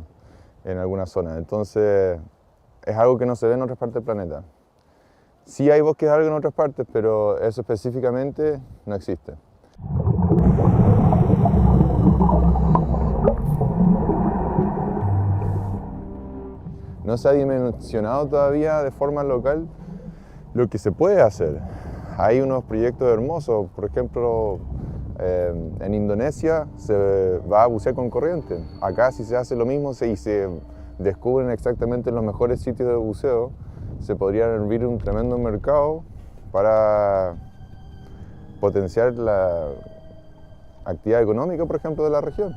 en algunas zonas. Entonces, es algo que no se ve en otras partes del planeta. Sí hay bosques de algas en otras partes, pero eso específicamente no existe. No se ha dimensionado todavía de forma local lo que se puede hacer. Hay unos proyectos hermosos, por ejemplo, en Indonesia se va a bucear con corriente. Acá si se hace lo mismo y se descubren exactamente los mejores sitios de buceo, se podría abrir un tremendo mercado para potenciar actividad económica, por ejemplo, de la región.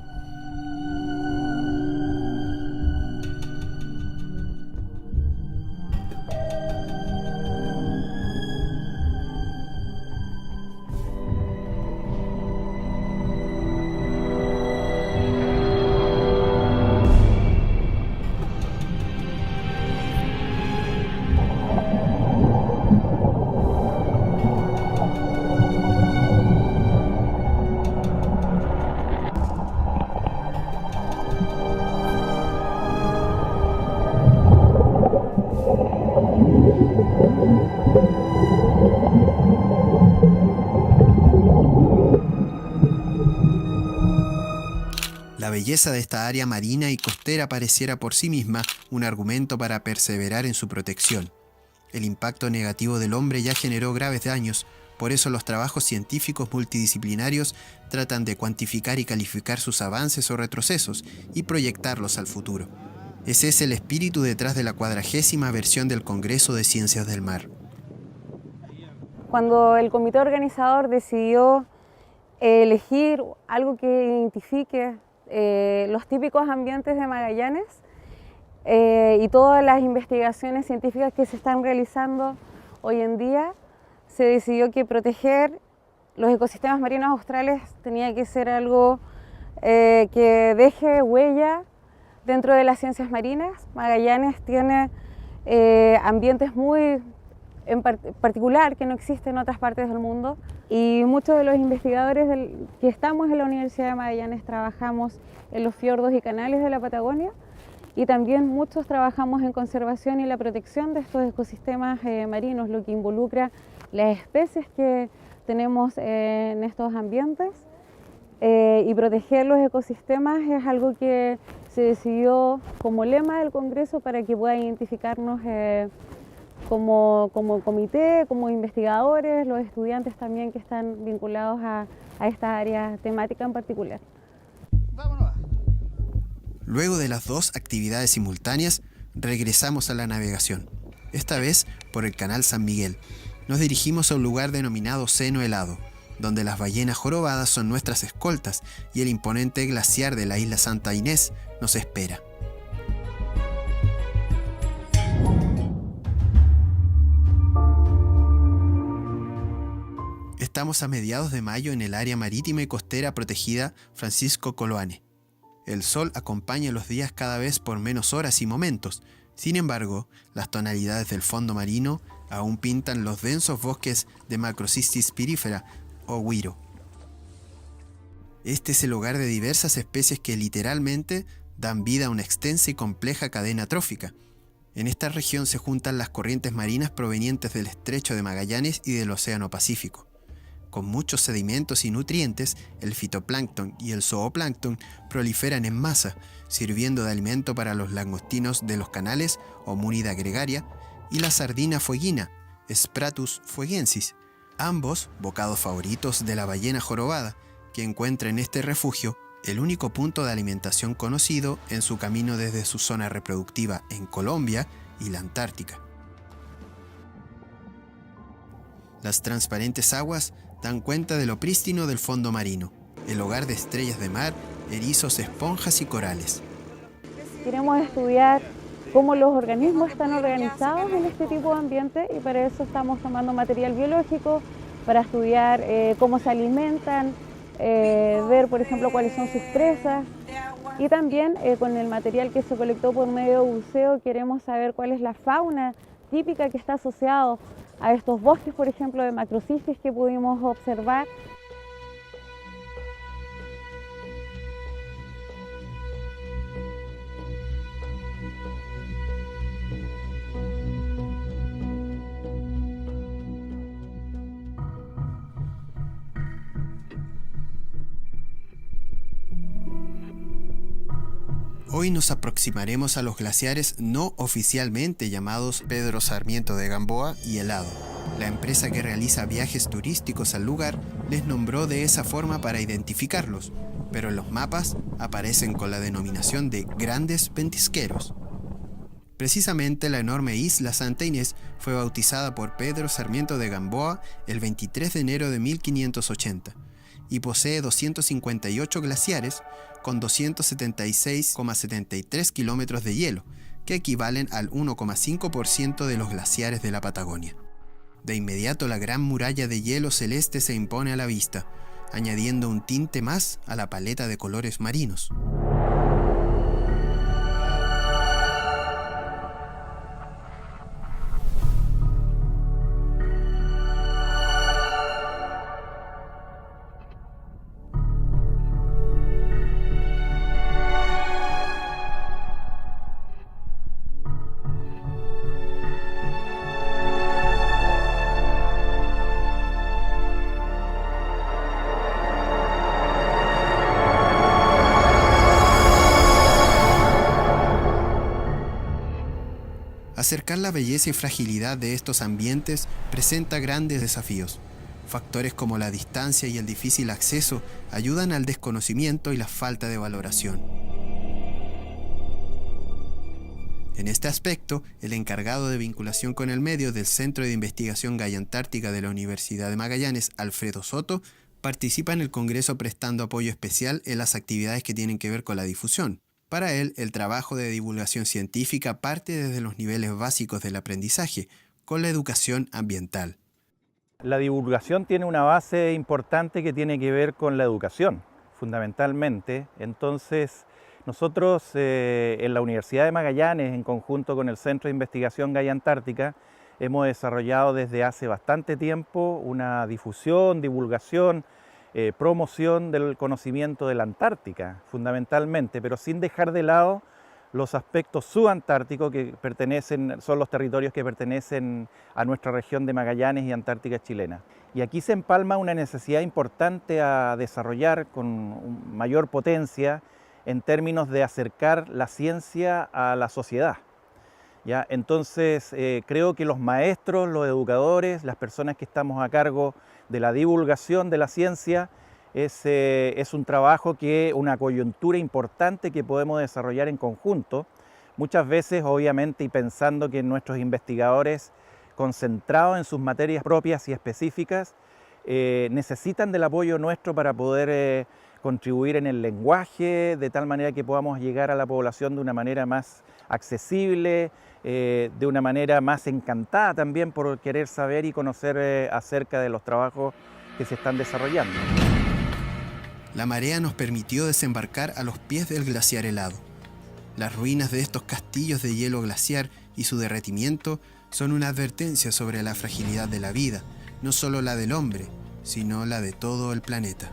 La belleza de esta área marina y costera pareciera por sí misma un argumento para perseverar en su protección. El impacto negativo del hombre ya generó graves daños, por eso los trabajos científicos multidisciplinarios tratan de cuantificar y calificar sus avances o retrocesos y proyectarlos al futuro. Ese es el espíritu detrás de la 40ª versión del Congreso de Ciencias del Mar. Cuando el comité organizador decidió elegir algo que identifique los típicos ambientes de Magallanes y todas las investigaciones científicas que se están realizando hoy en día, se decidió que proteger los ecosistemas marinos australes tenía que ser algo que deje huella dentro de las ciencias marinas. Magallanes tiene ambientes muy en particular que no existen en otras partes del mundo, y muchos de los investigadores que estamos en la Universidad de Magallanes trabajamos en los fiordos y canales de la Patagonia, y también muchos trabajamos en conservación y la protección de estos ecosistemas marinos, lo que involucra las especies que tenemos en estos ambientes, y proteger los ecosistemas es algo que se decidió como lema del Congreso para que pueda identificarnos como comité, como investigadores, los estudiantes también que están vinculados a esta área temática en particular. Luego de las dos actividades simultáneas, regresamos a la navegación, esta vez por el canal San Miguel. Nos dirigimos a un lugar denominado Seno Helado, donde las ballenas jorobadas son nuestras escoltas y el imponente glaciar de la isla Santa Inés nos espera. Estamos a mediados de mayo en el área marítima y costera protegida Francisco Coloane. El sol acompaña los días cada vez por menos horas y momentos. Sin embargo, las tonalidades del fondo marino aún pintan los densos bosques de Macrocystis pirífera o huiro. Este es el hogar de diversas especies que literalmente dan vida a una extensa y compleja cadena trófica. En esta región se juntan las corrientes marinas provenientes del Estrecho de Magallanes y del Océano Pacífico. Con muchos sedimentos y nutrientes, el fitoplancton y el zooplancton proliferan en masa, sirviendo de alimento para los langostinos de los canales Homúnida gregaria y la sardina fueguina, Spratus fuegensis, ambos bocados favoritos de la ballena jorobada, que encuentra en este refugio el único punto de alimentación conocido en su camino desde su zona reproductiva en Colombia y la Antártica. Las transparentes aguas dan cuenta de lo prístino del fondo marino, el hogar de estrellas de mar, erizos, esponjas y corales. Queremos estudiar cómo los organismos están organizados en este tipo de ambiente, y para eso estamos tomando material biológico para estudiar cómo se alimentan, ver por ejemplo cuáles son sus presas, y también con el material que se colectó por medio de buceo queremos saber cuál es la fauna típica que está asociado a estos bosques, por ejemplo, de Macrocystis que pudimos observar. Hoy nos aproximaremos a los glaciares no oficialmente llamados Pedro Sarmiento de Gamboa y Helado. La empresa que realiza viajes turísticos al lugar les nombró de esa forma para identificarlos, pero en los mapas aparecen con la denominación de Grandes Ventisqueros. Precisamente la enorme isla Santa Inés fue bautizada por Pedro Sarmiento de Gamboa el 23 de enero de 1580, y posee 258 glaciares con 276,73 kilómetros de hielo, que equivalen al 1,5% de los glaciares de la Patagonia. De inmediato la gran muralla de hielo celeste se impone a la vista, añadiendo un tinte más a la paleta de colores marinos. Acercar la belleza y fragilidad de estos ambientes presenta grandes desafíos. Factores como la distancia y el difícil acceso ayudan al desconocimiento y la falta de valoración. En este aspecto, el encargado de vinculación con el medio del Centro de Investigación Gaia Antártica de la Universidad de Magallanes, Alfredo Soto, participa en el Congreso prestando apoyo especial en las actividades que tienen que ver con la difusión. Para él, el trabajo de divulgación científica parte desde los niveles básicos del aprendizaje, con la educación ambiental. La divulgación tiene una base importante que tiene que ver con la educación, fundamentalmente. Entonces, nosotros en la Universidad de Magallanes, en conjunto con el Centro de Investigación Gaia Antártica, hemos desarrollado desde hace bastante tiempo una difusión, divulgación, promoción del conocimiento de la Antártica, fundamentalmente, pero sin dejar de lado los aspectos subantárticos que son los territorios que pertenecen a nuestra región de Magallanes y Antártica chilena. Y aquí se empalma una necesidad importante a desarrollar con mayor potencia en términos de acercar la ciencia a la sociedad. ¿Ya? Entonces, creo que los maestros, los educadores, las personas que estamos a cargo de la divulgación de la ciencia, es un trabajo una coyuntura importante que podemos desarrollar en conjunto, muchas veces obviamente y pensando que nuestros investigadores concentrados en sus materias propias y específicas necesitan del apoyo nuestro para poder contribuir en el lenguaje, de tal manera que podamos llegar a la población de una manera más accesible, de una manera más encantada también por querer saber y conocer acerca de los trabajos que se están desarrollando. La marea nos permitió desembarcar a los pies del glaciar helado. Las ruinas de estos castillos de hielo glaciar y su derretimiento son una advertencia sobre la fragilidad de la vida, no solo la del hombre, sino la de todo el planeta.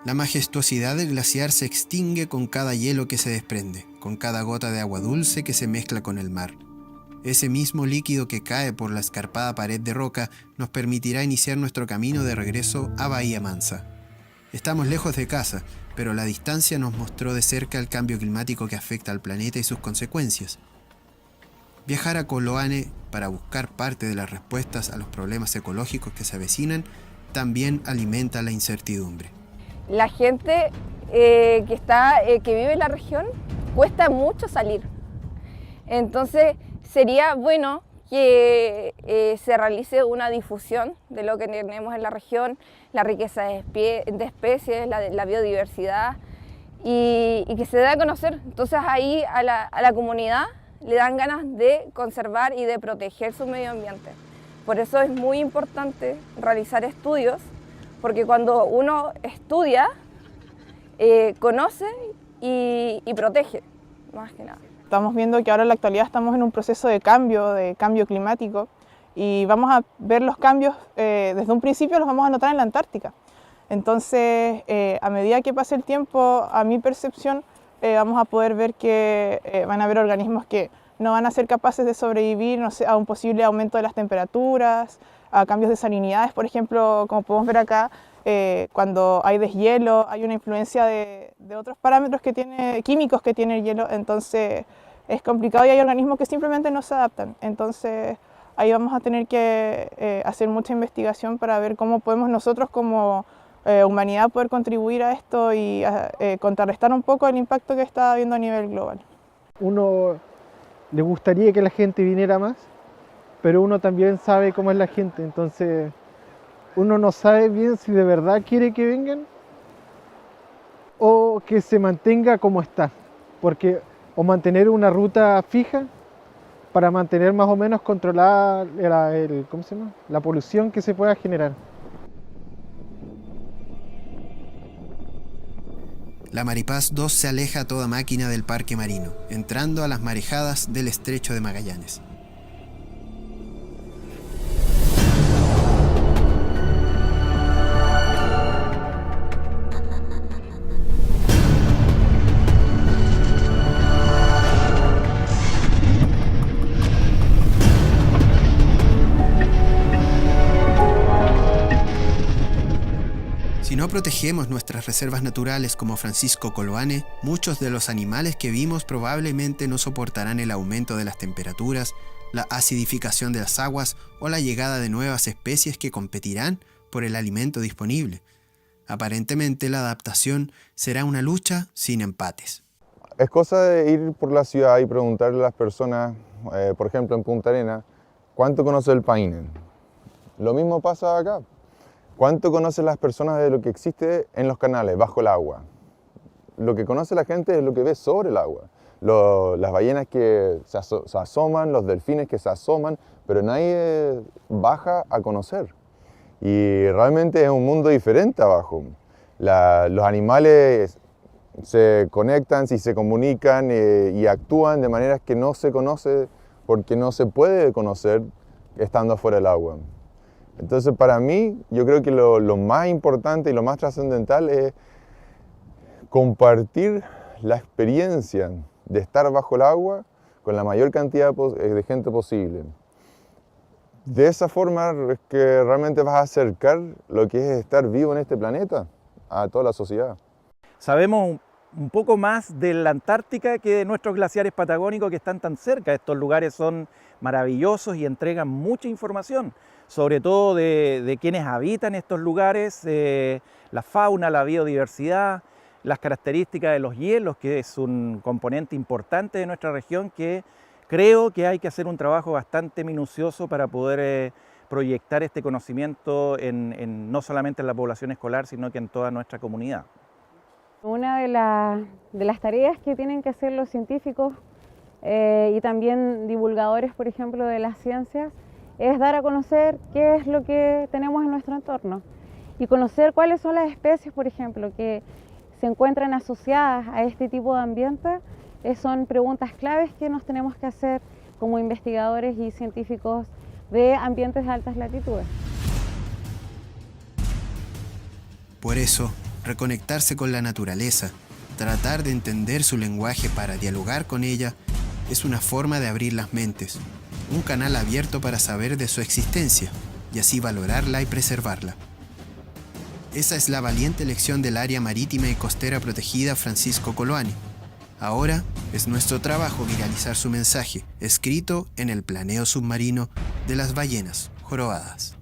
La majestuosidad del glaciar se extingue con cada hielo que se desprende, con cada gota de agua dulce que se mezcla con el mar. Ese mismo líquido que cae por la escarpada pared de roca nos permitirá iniciar nuestro camino de regreso a Bahía Mansa. Estamos lejos de casa, pero la distancia nos mostró de cerca el cambio climático que afecta al planeta y sus consecuencias. Viajar a Coloane para buscar parte de las respuestas a los problemas ecológicos que se avecinan también alimenta la incertidumbre. La gente que vive en la región cuesta mucho salir. Entonces sería bueno que se realice una difusión de lo que tenemos en la región, la riqueza de especies, la biodiversidad y que se dé a conocer. Entonces ahí a la comunidad le dan ganas de conservar y de proteger su medio ambiente. Por eso es muy importante realizar estudios, porque cuando uno estudia, conoce y protege, más que nada. Estamos viendo que ahora en la actualidad estamos en un proceso de cambio climático, y vamos a ver los cambios, desde un principio los vamos a notar en la Antártica. Entonces, a medida que pase el tiempo, a mi percepción, vamos a poder ver que van a haber organismos que no van a ser capaces de sobrevivir, no sé, a un posible aumento de las temperaturas, a cambios de salinidades, por ejemplo, como podemos ver acá, cuando hay deshielo, hay una influencia de otros parámetros químicos que tiene el hielo, entonces es complicado y hay organismos que simplemente no se adaptan. Entonces ahí vamos a tener que hacer mucha investigación para ver cómo podemos nosotros como humanidad poder contribuir a esto y contrarrestar un poco el impacto que está habiendo a nivel global. Uno le gustaría que la gente viniera más, pero uno también sabe cómo es la gente, entonces uno no sabe bien si de verdad quiere que vengan o que se mantenga como está, porque o mantener una ruta fija para mantener más o menos controlada ¿cómo se llama? La polución que se pueda generar. La Maripaz 2 se aleja a toda máquina del parque marino, entrando a las marejadas del estrecho de Magallanes. Si no protegemos nuestras reservas naturales como Francisco Coloane, muchos de los animales que vimos probablemente no soportarán el aumento de las temperaturas, la acidificación de las aguas o la llegada de nuevas especies que competirán por el alimento disponible. Aparentemente la adaptación será una lucha sin empates. Es cosa de ir por la ciudad y preguntarle a las personas, por ejemplo en Punta Arenas, ¿cuánto conoce el paine? Lo mismo pasa acá. ¿Cuánto conocen las personas de lo que existe en los canales, bajo el agua? Lo que conoce la gente es lo que ve sobre el agua. Las ballenas que se asoman, los delfines que se asoman, pero nadie baja a conocer. Y realmente es un mundo diferente abajo. Los animales se conectan, se comunican y actúan de maneras que no se conoce porque no se puede conocer estando afuera del agua. Entonces, para mí, yo creo que lo más importante y lo más trascendental es compartir la experiencia de estar bajo el agua con la mayor cantidad de gente posible. De esa forma es que realmente vas a acercar lo que es estar vivo en este planeta a toda la sociedad. Sabemos un poco más de la Antártica que de nuestros glaciares patagónicos que están tan cerca. Estos lugares son maravillosos y entregan mucha información, sobre todo de quienes habitan estos lugares, la fauna, la biodiversidad, las características de los hielos, que es un componente importante de nuestra región que creo que hay que hacer un trabajo bastante minucioso para poder proyectar este conocimiento no solamente en la población escolar, sino que en toda nuestra comunidad. Una de las tareas que tienen que hacer los científicos y también divulgadores, por ejemplo, de las ciencias, es dar a conocer qué es lo que tenemos en nuestro entorno y conocer cuáles son las especies, por ejemplo, que se encuentran asociadas a este tipo de ambiente. Son preguntas claves que nos tenemos que hacer como investigadores y científicos de ambientes de altas latitudes. Por eso, reconectarse con la naturaleza, tratar de entender su lenguaje para dialogar con ella, es una forma de abrir las mentes, un canal abierto para saber de su existencia y así valorarla y preservarla. Esa es la valiente elección del Área Marítima y Costera Protegida Francisco Coloane. Ahora es nuestro trabajo viralizar su mensaje, escrito en el planeo submarino de las ballenas jorobadas.